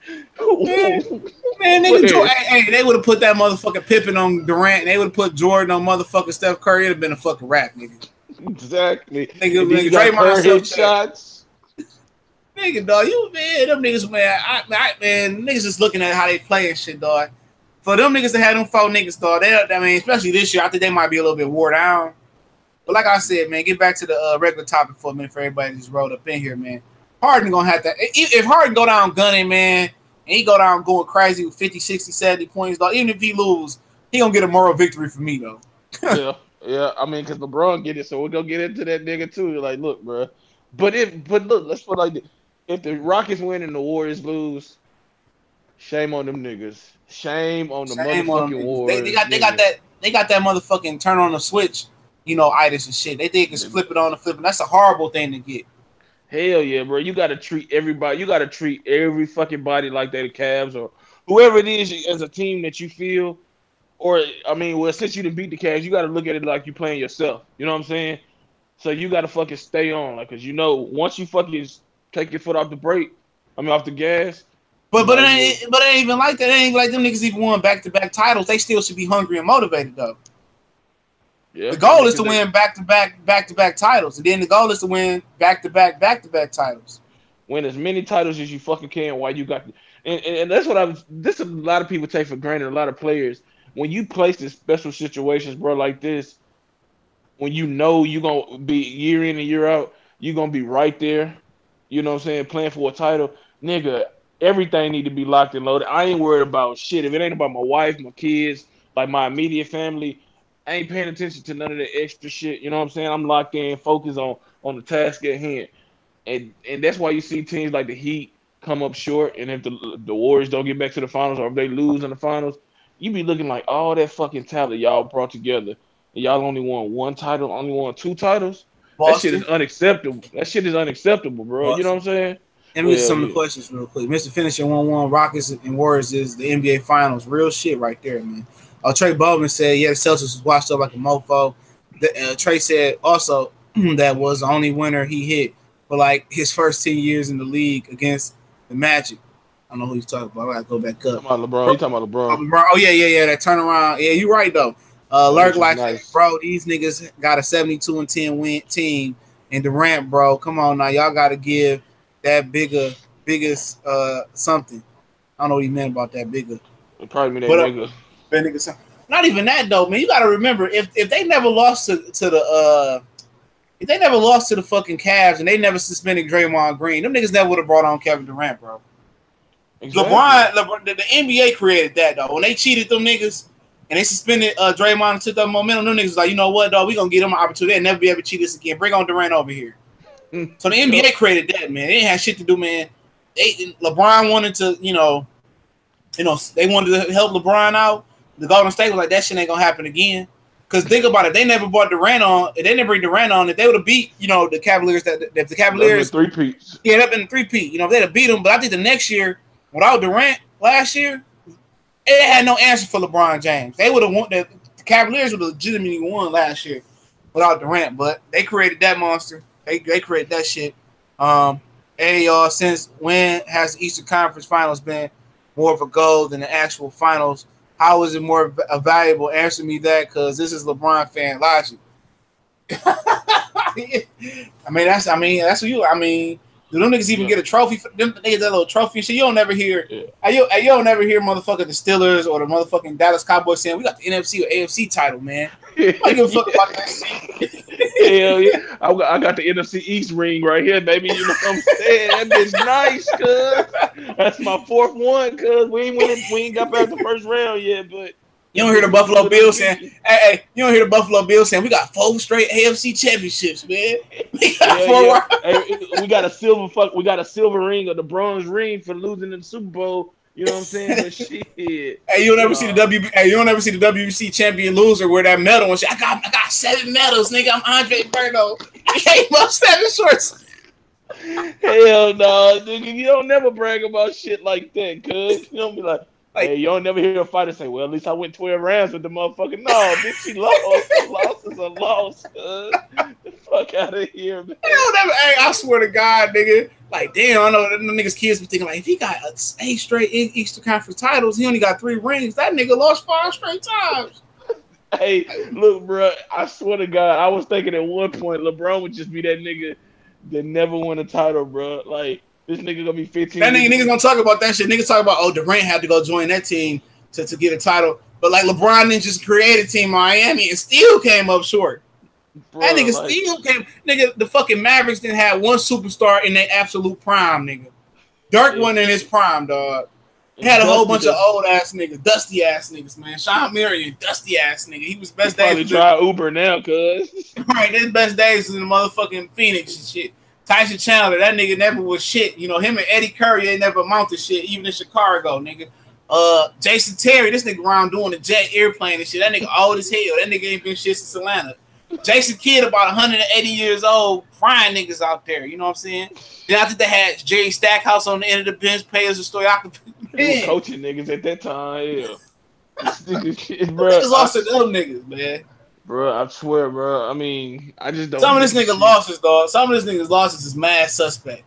Man, nigga, hey, they would have put that motherfucking Pippen on Durant. They would have put Jordan on motherfucking Steph Curry. It'd have been a fucking rap, nigga. Exactly. Nigga Draymond shots. Nigga, dog, them niggas, man, niggas just looking at how they play and shit, dog. For them niggas that had them 4 niggas, dog, especially this year, I think they might be a little bit wore down. But like I said, man, get back to the regular topic for a minute for everybody just rolled up in here, man. Harden gonna have to. If Harden go down gunning, man, and he go down going crazy with 50, 60, 70 points, though, even if he lose, he gonna get a moral victory for me, though. Yeah. I mean, because LeBron get it, so we're gonna get into that nigga too. Like, look, bro. But look, let's put it like this. If the Rockets win and the Warriors lose, shame on them niggas. Shame on the motherfucking Warriors. They got that motherfucking turn on the switch, itis and shit. They think it's flip it on the flip, and that's a horrible thing to get. Hell yeah, bro. You gotta treat everybody. You gotta treat every fucking body like they're the Cavs or whoever it is as a team that you feel. Or I mean, well, since you didn't beat the Cavs, you gotta look at it like you playing yourself. You know what I'm saying? So you gotta fucking stay on, like, cause once you fucking take your foot off the brake, off the gas. But it ain't even like that. It ain't like them niggas even won back-to-back titles. They still should be hungry and motivated though. Yeah, the goal is to win back-to-back titles, and then the goal is to win back-to-back titles. Win as many titles as you fucking can while you got, and that's what this a lot of people take for granted. A lot of players, when you place in special situations, bro, like this, when you know you're gonna be year in and year out, you're gonna be right there. You know what I'm saying? Playing for a title, nigga. Everything need to be locked and loaded. I ain't worried about shit. If it ain't about my wife, my kids, like my immediate family, I ain't paying attention to none of the extra shit. You know what I'm saying? I'm locked in, focused on the task at hand. And that's why you see teams like the Heat come up short. And if the Warriors don't get back to the finals, or if they lose in the finals, you be looking like all that fucking talent y'all brought together. And y'all only won one title, only won 2 titles. Boston. That shit is unacceptable. That shit is unacceptable, bro. Boston. You know what I'm saying? Let me get some of the questions real quick. Mr. Finisher 1-1, Rockets and Warriors is the NBA Finals. Real shit right there, man. Trey Bowman said, yeah, the Celtics was washed up like a mofo. Trey said also that was the only winner he hit for like his first 10 years in the league against the Magic. I don't know who he's talking about. I gotta go back up. You talking about LeBron. Oh, yeah. That turnaround. Yeah, you're right, though. Lurk like, nice. Bro, these niggas got a 72-10 win team. And Durant, bro, come on now. Y'all got to give that biggest something. I don't know what he meant about that bigger. It probably mean that bigger. Not even that though, man. You got to remember if they never lost to the fucking Cavs and they never suspended Draymond Green, them niggas never would have brought on Kevin Durant, bro. Exactly. LeBron, the NBA created that though. When they cheated them niggas and they suspended Draymond and took that momentum, them niggas was like, you know what, dog, we gonna give them an opportunity. They'll never be able to cheat us again. Bring on Durant over here. So the NBA created that, man. They didn't have shit to do, man. LeBron wanted to, they wanted to help LeBron out. The Golden State was like, that shit ain't gonna happen again. Because think about it, they never brought Durant on. If they didn't bring Durant on, if they would have beat, the Cavaliers, if the Cavaliers, three-peats. Yeah, that'd been 3-peat. If they'd have beat them, but I think the next year, without Durant last year, they had no answer for LeBron James. They would have won. The Cavaliers would have legitimately won last year without Durant, but they created that monster. They created that shit. Hey, y'all, since when has the Eastern Conference Finals been more of a goal than the actual finals? How is it more valuable? Answer me that, because this is LeBron fan logic. That's what you. Do them niggas even get a trophy? Them niggas that little trophy and shit. You don't never hear. Yeah. You don't never hear motherfucking the Steelers or the motherfucking Dallas Cowboys saying we got the NFC or AFC title, man. I give a fuck about that shit. Hell yeah! I got the NFC East ring right here, baby. You know what I'm saying? That bitch nice, cuz. That's my 4th one, cuz. We ain't got past the first round yet, but. You don't hear the Buffalo Bills saying, hey, you don't hear the Buffalo Bills saying, we got 4 straight AFC championships, man. We got 4. Hey, we got a silver ring or the bronze ring for losing in the Super Bowl. You know what I'm saying? But shit. Hey, you don't ever see the WBC champion loser wear that medal and shit. I got 7 medals, nigga. I'm Andre Berto. I came up 7 shorts. Hell no, nigga. You don't never brag about shit like that, cuz. You don't be like, hey, you don't never hear a fighter say, well, at least I went 12 rounds with the motherfucker. No, bitch, she lost. A loss is a loss. Get the fuck out of here, man. Hey, I swear to God, nigga. Like, damn, I know them niggas' kids be thinking, like, if he got 8 straight Eastern Conference titles, he only got 3 rings. That nigga lost 5 straight times. Hey, look, bro, I swear to God, I was thinking at one point LeBron would just be that nigga that never won a title, bro. Like, this nigga gonna be 15. That niggas gonna talk about that shit. Niggas talk about, oh, Durant had to go join that team to get a title. But like LeBron didn't just create a team in Miami and still came up short. That bro. nigga Like, still came. Nigga, the fucking Mavericks didn't have one superstar in their absolute prime, nigga. Dirk yeah, wasn't in his prime, dog. He and had a whole Dusty bunch of does. old ass niggas, dusty ass niggas, man. Sean Marion, dusty ass nigga. He was He best days probably was in, try Uber now, cuz. right. His best days was in the motherfucking Phoenix and shit. Tyson Chandler, that nigga never was shit. You know, him and Eddie Curry ain't never amounted shit, even in Chicago, nigga. Jason Terry, this nigga around doing the jet airplane and shit. That nigga old as hell. That nigga ain't been shit since Atlanta. Jason Kidd about 180 years old, frying niggas out there. You know what I'm saying? Then I think they had Jerry Stackhouse on the end of the bench, payers a story. He was Man, coaching niggas at that time. Yeah, this nigga shit, the bro. niggas lost to them niggas, man. Bro, I swear, bro. I mean, I just don't Some of get this the nigga shit. losses, dog. Some of this nigga's losses is mad suspect.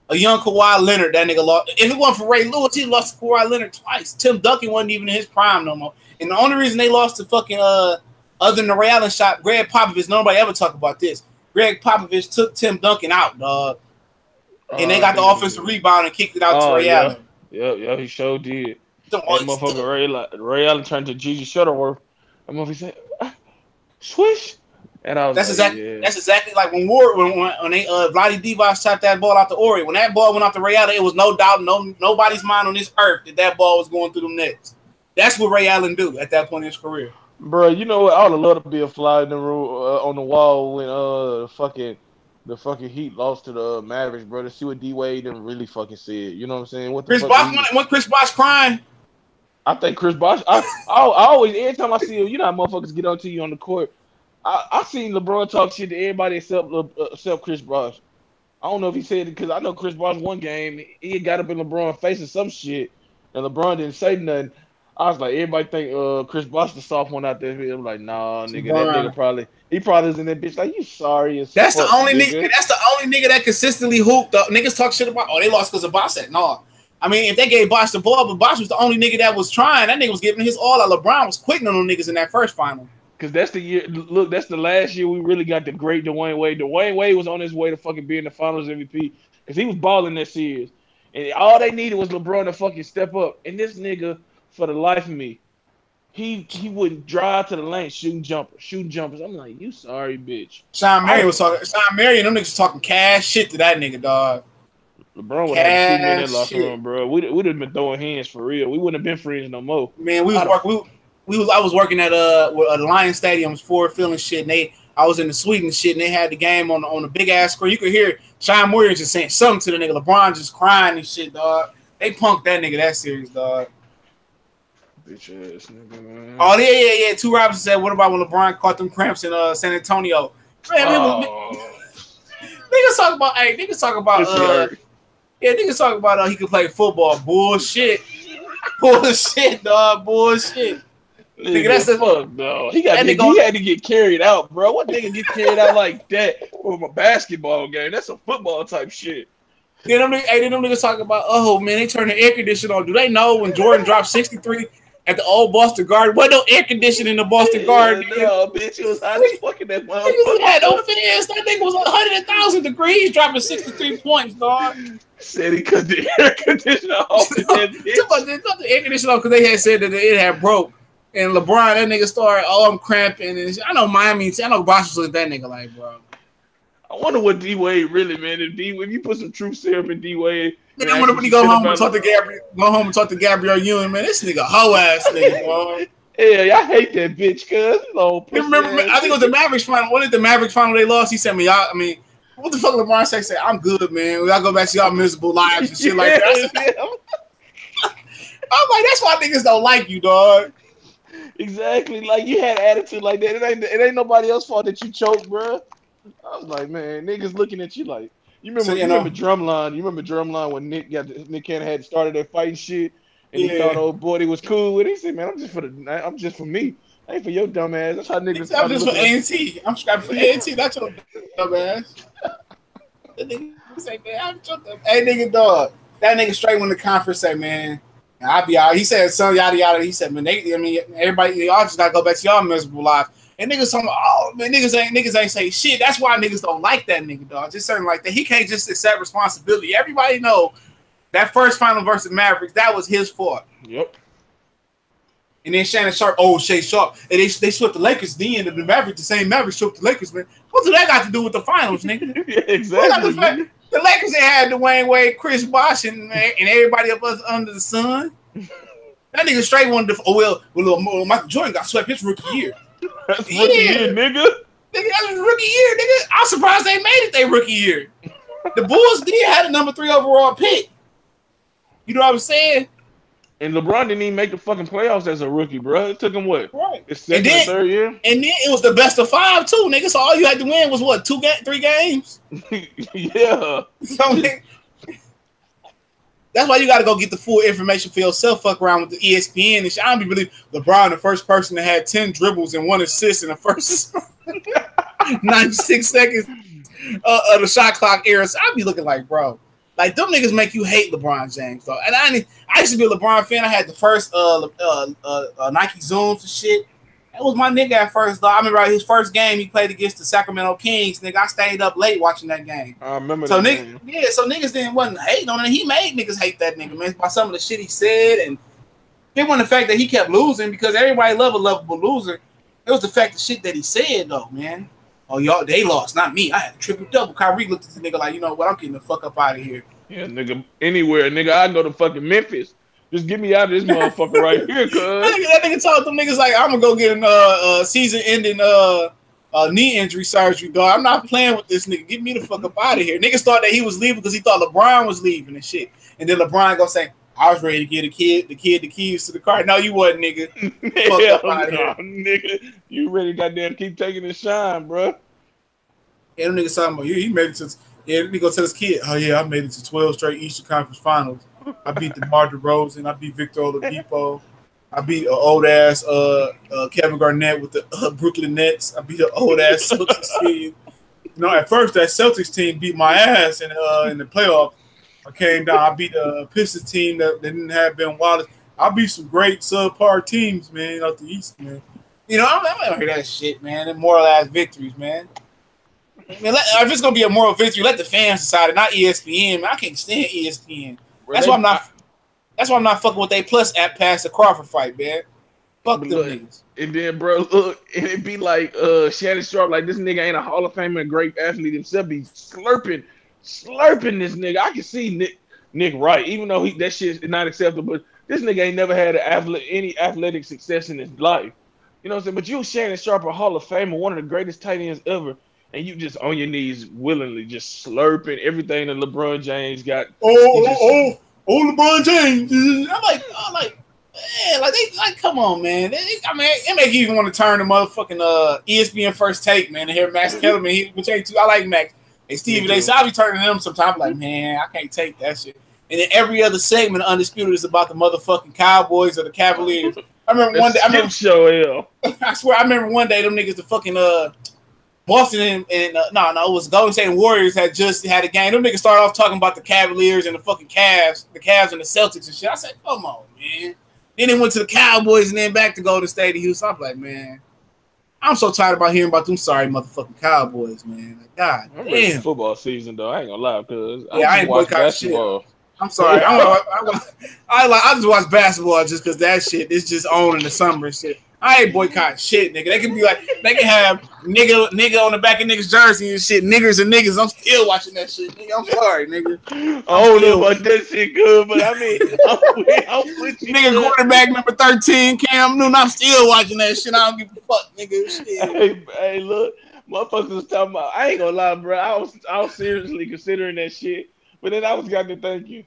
A young Kawhi Leonard, that nigga lost. If it wasn't for Ray Lewis, he lost to Kawhi Leonard twice. Tim Duncan wasn't even in his prime no more. And the only reason they lost to fucking other than the Ray Allen shot, Greg Popovich, nobody ever talk about this. Greg Popovich took Tim Duncan out, dog. And they I got the think that offensive nigga. rebound and kicked it out to Oh Ray yeah, Allen. yeah, he sure did. Them That always motherfucker took. Ray Allen turned to Gigi Shuttleworth. That motherfucker said, "Swish," and I was That's like, exactly "Yeah." that's exactly like when they Vlade Divac shot that ball out to Ori. When that ball went out to Ray Allen, it was no doubt nobody's mind on this earth that ball was going through them nets. That's what Ray Allen do at that point in his career. Bro, you know what? I would love to be a fly in the room on the wall when the fucking Heat lost to the Mavericks, bro. To see what D Wade didn't really fucking said. You know what I'm saying? What the Chris fuck did Bosh he? when Chris Bosh crying. I think Chris Bosh. I always every time I see him, you know how motherfuckers get onto you on the court. I seen LeBron talk shit to everybody except Chris Bosh. I don't know if he said it because I know Chris Bosh one game he got up in LeBron face or some shit, and LeBron didn't say nothing. I was like, everybody think Chris Bosh the soft one out there. I'm like, nah, nigga, that nigga probably was in that bitch like you sorry as That's the fuck, only nigga. nigga. That's the only nigga that consistently hooped. Niggas talk shit about. Oh, they lost because of Bosh. Said no. I mean, if they gave Bosh the ball, but Bosh was the only nigga that was trying. That nigga was giving his all. LeBron was quitting on them niggas in that first final. Cause that's the year. Look, that's the last year we really got the great Dwayne Wade. Dwayne Wade was on his way to fucking being the Finals MVP because he was balling that series, and all they needed was LeBron to fucking step up. And this nigga, for the life of me, he wouldn't drive to the lane shooting jumpers. I'm like, you sorry, bitch. Sean Marion was talking. Sean Marion, them niggas talking cash shit to that nigga, dog. LeBron would have had to see me in that Cash locker shit. room, bro. We'd have been throwing hands for real. We wouldn't have been friends no more. Man, we was working. I was working at Lion Stadium's Ford Field and shit. And I was in the suite and shit, and they had the game on the big ass screen. You could hear Sean Moore just saying something to the nigga. LeBron just crying and shit, dog. They punked that nigga that series, dog. Bitch ass nigga, man. Oh yeah. Two Robinson said, "What about when LeBron caught them cramps in San Antonio?" Man, niggas talk about. Hey, niggas talk about. Yeah, niggas talk about he could play football. Bullshit. Bullshit, dog. Bullshit. Nigga, that's the fuck, no. He had to get carried out, bro. What nigga get carried out like that from a basketball game? That's a football type shit. Then them niggas talk about, oh man, they turned the air conditioner on. Do they know when Jordan dropped 63 at the old Boston Garden? Wasn't no air conditioning in the Boston Garden. No, bitch, it was hot as fucking that motherfucker. Niggas had no fans. That nigga was 100,000 degrees, dropping 63 points, dog. Said he cut the air conditioner off. They cut the air conditioner off because they had said that it had broke. And LeBron, that nigga started, I'm cramping. And I know Bosh was looking at that nigga like, bro. I wonder what D Wade really, man. If you put some truth serum in D Wade, man, I wonder when he go home and talk to Gabrielle Union, man. This nigga hoe ass nigga, bro. Yeah, I hate that bitch, cuz. Remember, I think it was the Mavericks final. What did the Mavericks final they lost? He said, what the fuck LeBron say? I'm good, man. We gotta go back to y'all miserable lives and shit like that. I'm like, that's why niggas don't like you, dog. Exactly. Like, you had attitude like that. It ain't nobody else's fault that you choked, bro. I was like, man, niggas looking at you like, you remember Drumline? You remember Drumline when Nick Cannon had started that fighting shit, and he thought old boy was cool with it? He said, man, I'm just for me. I ain't for your dumb ass. That's how niggas. I'm just for A&T. I'm scrapping for A&T. That's your dumb ass. That nigga say, man, I'm just hey nigga dog. That nigga straight when the conference say, man, I'll be out. He said, son, yada yada. He said, man, everybody, y'all just gotta go back to y'all miserable lives. And niggas talking, oh man, niggas ain't say shit. That's why niggas don't like that nigga, dog. Just something like that. He can't just accept responsibility. Everybody know that first final versus Mavericks, that was his fault. Yep. And then Shannon Sharp, Shay Sharp, and they swept the Lakers. Then the Mavericks, the same Mavericks swept the Lakers, man. What do that got to do with the finals, nigga? Yeah, exactly. The Lakers they had Dwayne Wade, Chris Bosh, and everybody up under the sun. That nigga straight wanted to. Well, Michael Jordan got swept his rookie year. That's rookie year, nigga. Nigga, that was rookie year, nigga. I'm surprised they made it their rookie year. The Bulls did have a number 3 overall pick. You know what I'm saying? And LeBron didn't even make the fucking playoffs as a rookie, bro. It took him what? Right. His second or third year? And then it was the best of 5 too, nigga. So all you had to win was what, 3 games? Yeah. So, that's why you got to go get the full information for yourself. Fuck around with the ESPN and shit. I don't believe LeBron, the first person that had 10 dribbles and 1 assist in the first 96 seconds of the shot clock era. So I'd be looking like, bro. Like, them niggas make you hate LeBron James, though. And I used to be a LeBron fan. I had the first Nike Zooms and shit. That was my nigga at first, though. I remember his first game he played against the Sacramento Kings. Nigga, I stayed up late watching that game. I remember that game. Yeah, so niggas wasn't hating on it. He made niggas hate that nigga, man, by some of the shit he said. And it wasn't the fact that he kept losing, because everybody loved a lovable loser. It was the fact of shit that he said, though, man. Oh, y'all, they lost, not me. I had a triple-double. Kyrie looked at the nigga like, you know what, I'm getting the fuck up out of here. Yeah, nigga, anywhere. Nigga, I go to fucking Memphis. Just get me out of this motherfucker right here, cuz. That nigga told them niggas like, I'm going to go get a season-ending knee injury surgery, dog. I'm not playing with this nigga. Get me the fuck up out of here. Niggas thought that he was leaving because he thought LeBron was leaving and shit. And then LeBron gonna say, I was ready to get the kid the keys to the car. No, you wasn't, nigga. Fuck up out of here. Nigga. You ready goddamn keep taking his shine, bro. Yeah, them niggas talking about, he made it to, let me go tell his kid, oh yeah, I made it to 12 straight Eastern Conference Finals. I beat DeMar DeRozan. I beat Victor Oladipo. I beat an old-ass Kevin Garnett with the Brooklyn Nets. I beat an old-ass Celtics team. You know, at first, that Celtics team beat my ass in the playoffs. I came down. I beat a Pistons team that didn't have Ben Wallace. I beat some great subpar teams, man, out the East, man. You know, I'm not going to hear that shit, man. And moral-ass victories, man. I mean, if it's going to be a moral victory, let the fans decide it, not ESPN. Man, I can't stand ESPN. That's why I'm not fucking with they plus app past the Crawford fight, man. Fuck them niggas. And then, bro, look, and it be like Shannon Sharp, like this nigga ain't a Hall of Famer and great athlete himself. Be slurping this nigga. I can see Nick Wright, even though that shit is not acceptable. But this nigga ain't never had any athletic success in his life. You know what I'm saying? But you, Shannon Sharp, a Hall of Famer, one of the greatest tight ends ever, and you just on your knees willingly just slurping everything that LeBron James got. LeBron James. I'm like, man, like, come on, man. It make you even want to turn the motherfucking ESPN First Take, man, and hear Max Kellerman, which ain't too. I like Max. Hey, Stevie, they say I be turning them sometimes. Like, man, I can't take that shit. And then every other segment, Undisputed, is about the motherfucking Cowboys or the Cavaliers. I remember one day. I swear, I remember one day them niggas, the fucking Boston and it was Golden State Warriors had just had a game. Them niggas started off talking about the Cavaliers and the fucking Cavs and the Celtics and shit. I said, come on, man. Then they went to the Cowboys and then back to Golden State and Houston. I'm like, man, I'm so tired about hearing about them sorry motherfucking Cowboys, man. Like, God damn. Football season though, I ain't gonna lie, cause I ain't boycotting shit. I'm sorry. I just watch basketball just because that shit is just on in the summer and shit. I ain't boycotting shit, nigga. They can be like, they can have nigga on the back of niggas' jersey and shit. Niggers and niggas. I'm still watching that shit, nigga. I'm sorry, nigga. I don't know about that shit good, but I mean, I'm with you. Nigga, quarterback number 13, Cam Newton. I'm still watching that shit. I don't give a fuck, nigga. Shit. Hey, look, motherfuckers was talking about. I ain't gonna lie, bro. I was seriously considering that shit, but then I was got to thank you.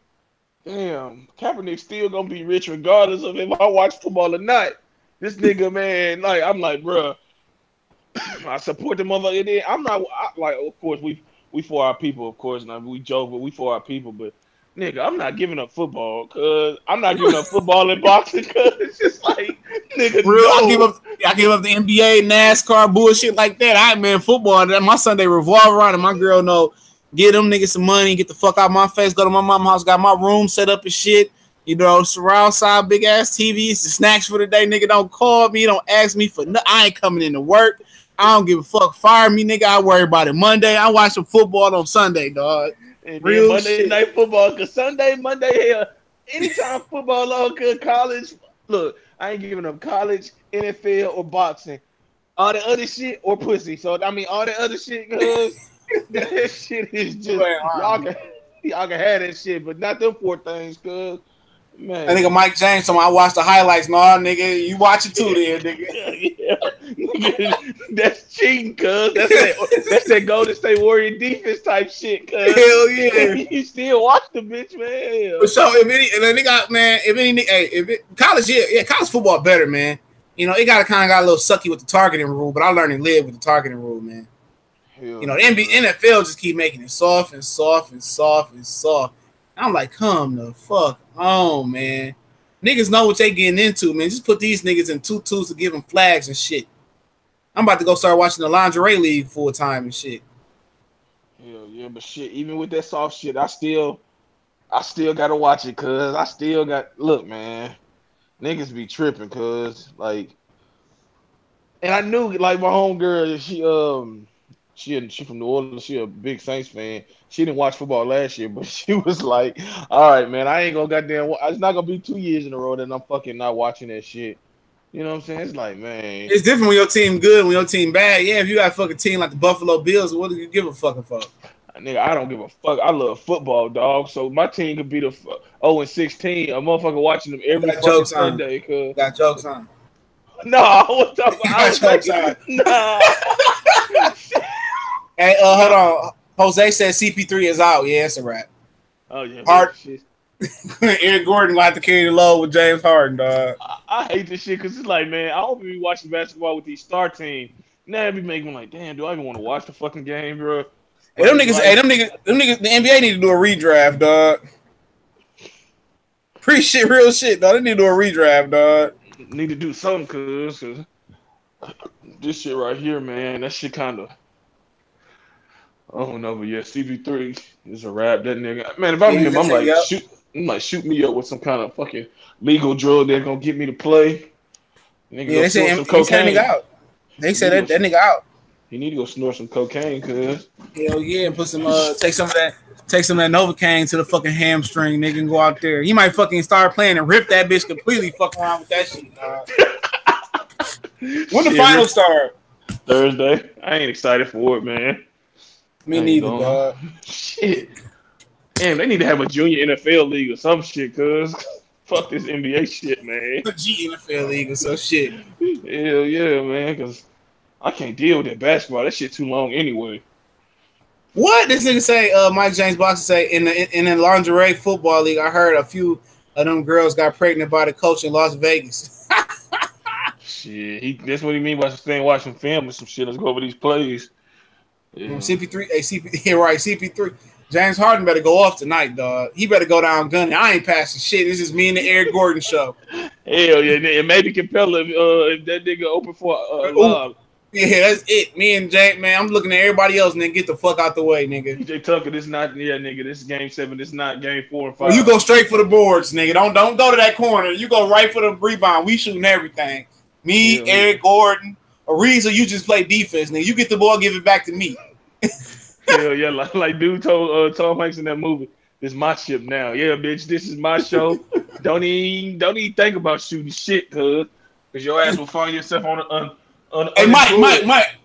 Damn, Kaepernick still gonna be rich regardless of if I watch football or not. This nigga, man, like, I'm like, bro, I support the motherfucker. I'm not, like, of course, we for our people, of course, and we joke, but we for our people. But, nigga, I'm not giving up football, cause I'm not giving up football and boxing, cause it's just like, nigga, real. No. I give up the NBA, NASCAR, bullshit like that. Football, my Sunday revolve around, and my girl know, get them niggas some money, get the fuck out of my face, go to my mom's house, got my room set up and shit. You know, surround sound, big ass TVs, the snacks for the day, nigga. Don't call me, don't ask me for nothing. I ain't coming into work. I don't give a fuck. Fire me, nigga. I worry about it Monday. I watch some football on Sunday, dog. And real Monday shit. Night football, cause Sunday, Monday, hell, anytime football on, cause college, look, I ain't giving up college, NFL, or boxing. All the other shit or pussy. So I mean, all the other shit, cause that shit is just y'all can have that shit, but not them four things, cause man. I think of Mike James. So I watched the highlights. No, nigga, you watch it too, then, nigga. Yeah. That's cheating, cuz. That's that Golden State Warrior defense type shit, cuz. Hell yeah. You still watch the bitch, man. So if any, and then they got, man, college, college football better, man. You know, it got a little sucky with the targeting rule, but I learned to live with the targeting rule, man. Hell, you know, the NFL just keep making it soft and soft and soft and soft. I'm like, come the fuck on, man. Niggas know what they getting into, man. Just put these niggas in tutus to give them flags and shit. I'm about to go start watching the lingerie league full time and shit. Hell yeah, but shit, even with that soft shit, I still gotta watch it, cuz I still got look, man. Niggas be tripping, cuz like, and I knew like my homegirl, she from New Orleans, she a big Saints fan. She didn't watch football last year, but she was like, all right, man, I ain't gonna goddamn, it's not gonna be 2 years in a row that I'm fucking not watching that shit. You know what I'm saying? It's like, man. It's different when your team good, when your team bad. Yeah, if you got a fucking team like the Buffalo Bills, what do you give a fucking fuck? Nigga, I don't give a fuck. I love football, dog. So my team could be the 0-16. A motherfucker watching them every fucking Sunday. Cause... Got jokes on. No, I was talking about. Nah. Hey, hold on. Jose said CP3 is out. Yeah, it's a wrap. Oh yeah. Hard. Eric Gordon will have to carry the load with James Harden, dog. I hate this shit because it's like, man, I don't be watching basketball with these star teams. Now it be making me like, damn, do I even want to watch the fucking game, bro? Hey, them niggas, the NBA need to do a redraft, dog. Real shit, dog. They need to do a redraft, dog. Need to do something, cause this shit right here, man, that shit kind of. I don't know, but yeah, CP3 is a rap. That nigga, man. If I'm him, I'm like, shoot me up with some kind of fucking legal drug that's gonna get me to play. Nigga, yeah, they said some cocaine. Out. They said that nigga out. He need to go snort some cocaine, cuz. Hell yeah, and put some take some of that Novocaine to the fucking hamstring, nigga, and go out there. He might fucking start playing and rip that bitch completely. Fuck around with that shit, dog. When the finals start? Thursday. I ain't excited for it, man. Me neither, dog. Shit. Damn, they need to have a junior NFL league or some shit, cuz. Fuck this NBA shit, man. A G NFL league or some shit. Hell yeah, man, because I can't deal with that basketball. That shit too long anyway. What? This nigga say, Mike James Boxer say, in the lingerie football league, I heard a few of them girls got pregnant by the coach in Las Vegas. Shit, that's what he mean by staying watching film or some shit. Let's go over these plays. Yeah. CP3. James Harden better go off tonight, dog. He better go down gunning. I ain't passing shit. This is me and the Eric Gordon show. Hell yeah, and maybe Capella if that nigga open for lob. Yeah, that's it. Me and James, man, I'm looking at everybody else, nigga. Get the fuck out the way, nigga. PJ Tucker, this not, nigga. This is game 7. This is not game 4 and 5. Well, you go straight for the boards, nigga. Don't go to that corner. You go right for the rebound. We shooting everything. Me, Eric Gordon, Ariza, you just play defense, nigga. You get the ball, give it back to me. Hell yeah, like dude told Tom Hanks in that movie. This is my ship now. Yeah, bitch, this is my show. don't even think about shooting shit, cuz your ass will find yourself on Hey Mike.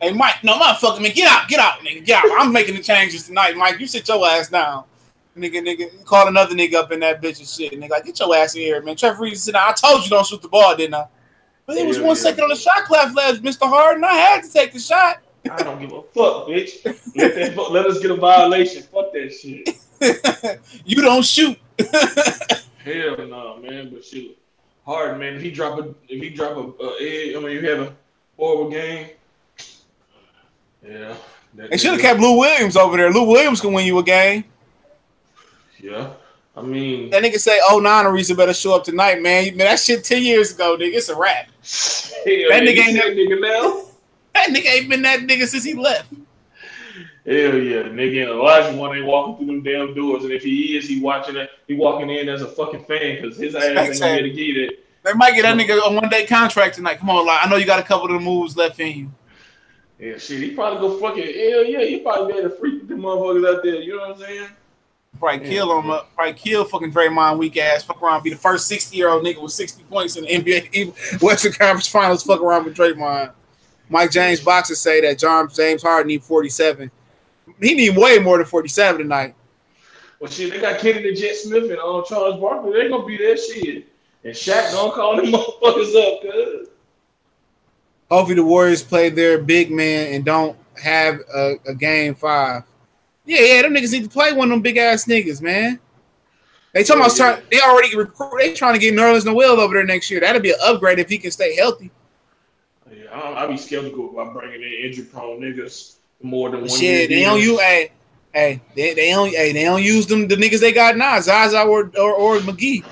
Hey Mike, no motherfucker, man, get out, nigga, get out. I'm making the changes tonight, Mike. You sit your ass down. Nigga, call another nigga up in that bitch and shit. Nigga, like, get your ass in here, man. Trevor Reed sit down. I told you don't shoot the ball, didn't I? But it was 1 second on the shot clock left, Mr. Harden. I had to take the shot. I don't give a fuck, bitch. Let us get a violation. Fuck that shit. You don't shoot. Hell no, man. But shoot, Harden, man. If he drop a egg, you have a horrible game. Yeah. They should have kept Lou Williams over there. Lou Williams can win you a game. Yeah. I mean, that nigga say, "Oh, Ariza better show up tonight, man." That shit 10 years ago, nigga. It's a wrap. That nigga ain't that nigga now. That nigga ain't been that nigga since he left. Hell yeah, nigga. Elijah one ain't walking through them damn doors, and if he is, he walking in as a fucking fan because his ass ain't gonna be able to get it. They might get that nigga a 1-day contract tonight. Come on, Elijah. I know you got a couple of the moves left in you. Yeah, shit. He probably go fucking hell yeah. He probably be able to freak them motherfuckers out there. You know what I'm saying? Probably kill him. Probably kill fucking Draymond weak ass. Fuck around, be the first 60-year-old nigga with 60 points in the NBA Western Conference Finals. Fuck around with Draymond. Mike James boxers say that James Harden need 47. He need way more than 47 tonight. Well, shit, they got Kenny the Jet Smith and Charles Barkley. They gonna be that shit. And Shaq gonna call them motherfuckers up, cuz. Hopefully the Warriors play their big man and don't have a game 5. Yeah, them niggas need to play one of them big ass niggas, man. They talking about they already recruit. They trying to get Nerlens Noel over there next year. That'll be an upgrade if he can stay healthy. Yeah, I be skeptical about bringing in injury prone niggas more than one. Shit, they don't use. They don't use them. The niggas they got now, Zaza or McGee.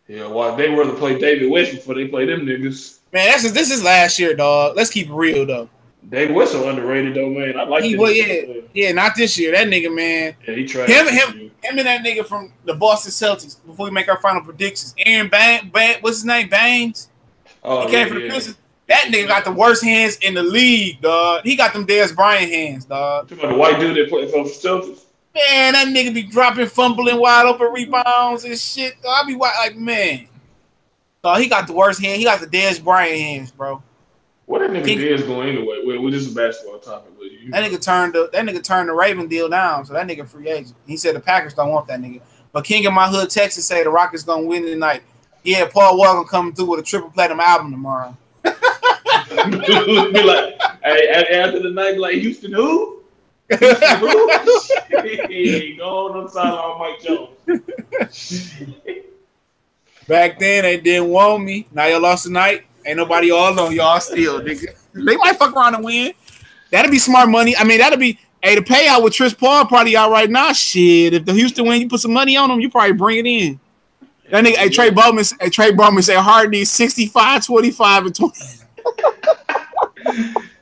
Yeah, well, they rather play David West before they play them niggas. Man, this is last year, dog. Let's keep it real though. David West so underrated though, man. I like him. Yeah, not this year. That nigga, man. Yeah, he tried. Him and that nigga from the Boston Celtics. Before we make our final predictions, Aaron what's his name? Baines. Oh, he came from the Pistons. That nigga got the worst hands in the league, dog. He got them Dez Bryant hands, dog. You talking about the white dude that played for the Celtics? Man, that nigga be dropping, fumbling, wide open rebounds and shit. Dog. I be like, man. Dog, he got the worst hand. He got the Dez Bryant hands, bro. What that nigga Dez going anyway? Well, this is a basketball topic. That nigga turned the Raven deal down, so that nigga free agent. He said the Packers don't want that nigga. But King in my hood, Texas, say the Rockets gonna win tonight. Yeah, Paul Wall gonna come through with a triple platinum album tomorrow. Be like, hey, after the night, like Houston who? Houston who? Go on the sideline, Mike Jones. Back then they didn't want me. Now y'all lost tonight. Ain't nobody all on y'all still, nigga. They might fuck around and win. That'd be smart money. I mean, that'd be the payout with Tris Paul probably out right now. Shit, if the Houston win, you put some money on them, you probably bring it in. That nigga, Trey Bowman said Harden needs 65, 25, and 20.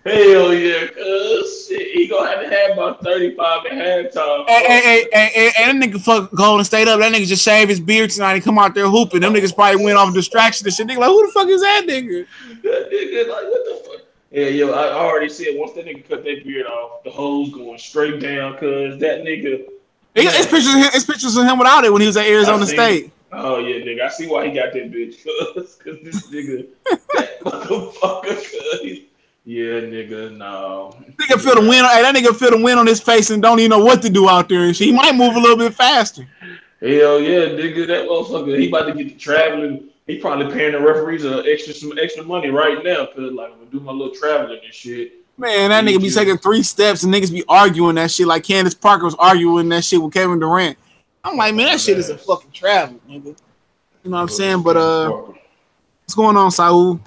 Hell yeah, cuz shit, he gonna have about 35 at halftime. Hey, that nigga fuck Golden State up. That nigga just shave his beard tonight and come out there hooping. Them niggas probably went off distraction and shit. Nigga like, who the fuck is that nigga? That nigga like, what the fuck? Yeah, yo, I already said once that nigga cut that beard off, the hoes going straight down, cuz that nigga. It's pictures of him without it when he was at Arizona State. Oh yeah, nigga. I see why he got that bitch, cuz this nigga, that motherfucker, cuz. Yeah, nigga, no. Nigga feel the wind. Hey, that nigga feel the wind on his face and don't even know what to do out there and shit. He might move a little bit faster. Hell yeah, nigga. That motherfucker, he about to get to traveling. He probably paying the referees some extra money right now because like I'm gonna do my little traveling and shit. Man, that nigga be taking 3 steps and niggas be arguing that shit like Candace Parker was arguing that shit with Kevin Durant. I'm like, man, that shit is a fucking travel, nigga. You know what I'm saying? But what's going on, Saul?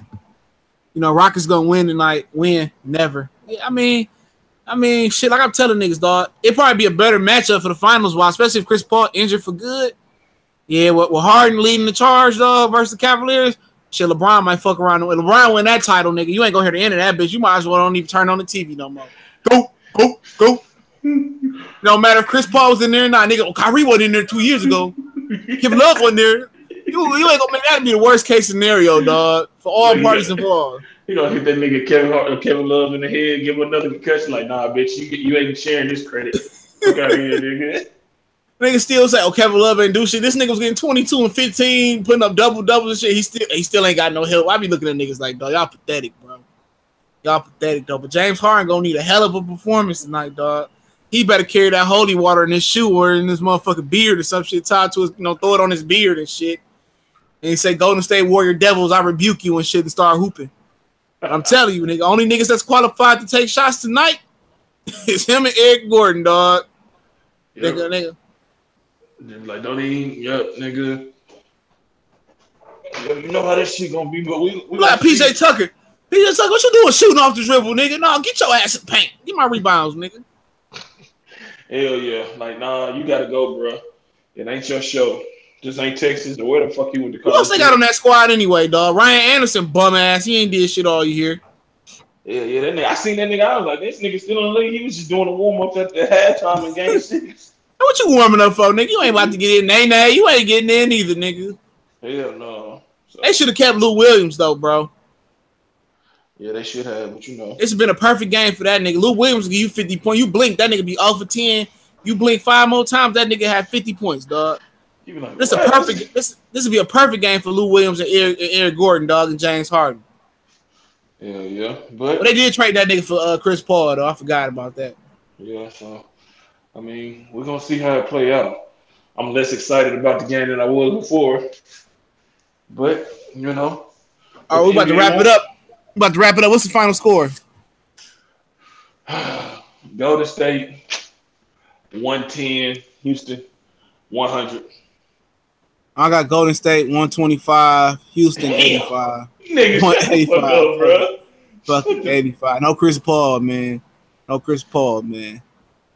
You know, Rockets gonna win tonight. Win, never. Yeah, I mean, shit. Like I'm telling niggas, dog, it'd probably be a better matchup for the finals, especially if Chris Paul injured for good. Yeah, with Harden leading the charge, though, versus the Cavaliers, shit, LeBron might fuck around. When LeBron win that title, nigga, you ain't gonna hear the end of that bitch. You might as well don't even turn on the TV no more. Go. No matter if Chris Paul was in there or not, nigga. Kyrie wasn't in there 2 years ago. Kevin Love wasn't there. You ain't gonna make that be the worst case scenario, dog, for all parties involved. You gonna hit that nigga Kevin Love in the head, give him another concussion, like, nah, bitch, you ain't sharing this credit. Fuck out here, nigga. Nigga still say, Kevin Love ain't do shit. This nigga was getting 22 and 15, putting up double-doubles and shit. He still ain't got no help. I be looking at niggas like, dog, y'all pathetic, bro. Y'all pathetic, though. But James Harden gonna need a hell of a performance tonight, dog. He better carry that holy water in his shoe or in his motherfucking beard or some shit tied to his, throw it on his beard and shit. And he say, Golden State Warrior Devils, I rebuke you and shit and start hooping. I'm telling you, nigga, only niggas that's qualified to take shots tonight is him and Eric Gordon, dog. Yep. Nigga. Like, don't even, nigga. You know how this shit gonna be, but we like PJ Tucker. PJ Tucker, what you doing shooting off the dribble, nigga? No, get your ass in the paint. Get my rebounds, nigga. Hell yeah. Like, nah, you gotta go, bro. It ain't your show. This ain't Texas. Where the fuck you went to college? Who else they got on that squad anyway, dog? Ryan Anderson, bum ass. He ain't did shit all year. Yeah, that nigga. I seen that nigga. I was like, this nigga still in the league. He was just doing a warm up at the halftime in game 6. What you warming up for, nigga? You ain't about to get in. Nay. You ain't getting in either, nigga. Hell no. So, they should have kept Lou Williams though, bro. Yeah, they should have, but it's been a perfect game for that nigga. Lou Williams give you 50 points. You blink, that nigga be 0 for 10. You blink 5 more times, that nigga had 50 points, dog. You be like, This a what? perfect. This would be a perfect game for Lou Williams and Eric Gordon, dog, and James Harden. Yeah. But they did trade that nigga for Chris Paul, though. I forgot about that. Yeah, so I mean, we're gonna see how it play out. I'm less excited about the game than I was before, but you know, All right, we're about to wrap it up. What's the final score? Golden State 110, Houston 100. I got Golden State 125, Houston Damn. 85. Nigga, shut the fuck up, bro. Fucking 85. No Chris Paul, man.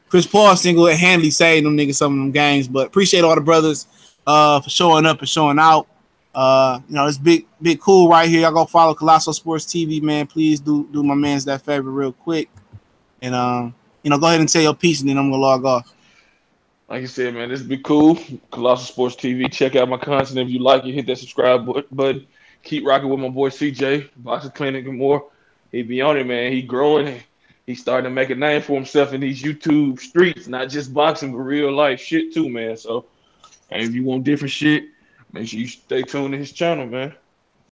Chris Paul single-handedly saved them niggas some of them games, but appreciate all the brothers for showing up and showing out. It's big cool right here. Y'all go follow Colossal Sports TV, man. Please do my man's that favor real quick. And go ahead and tell your piece, and then I'm gonna log off. Like you said, man, this be cool. Colossal Sports TV. Check out my content if you like it. Hit that subscribe button. Keep rocking with my boy CJ, Boxing Clinic and more. He be on it, man. He growing. He's starting to make a name for himself in these YouTube streets, not just boxing, but real life shit too, man. So, and if you want different shit, make sure you stay tuned to his channel, man.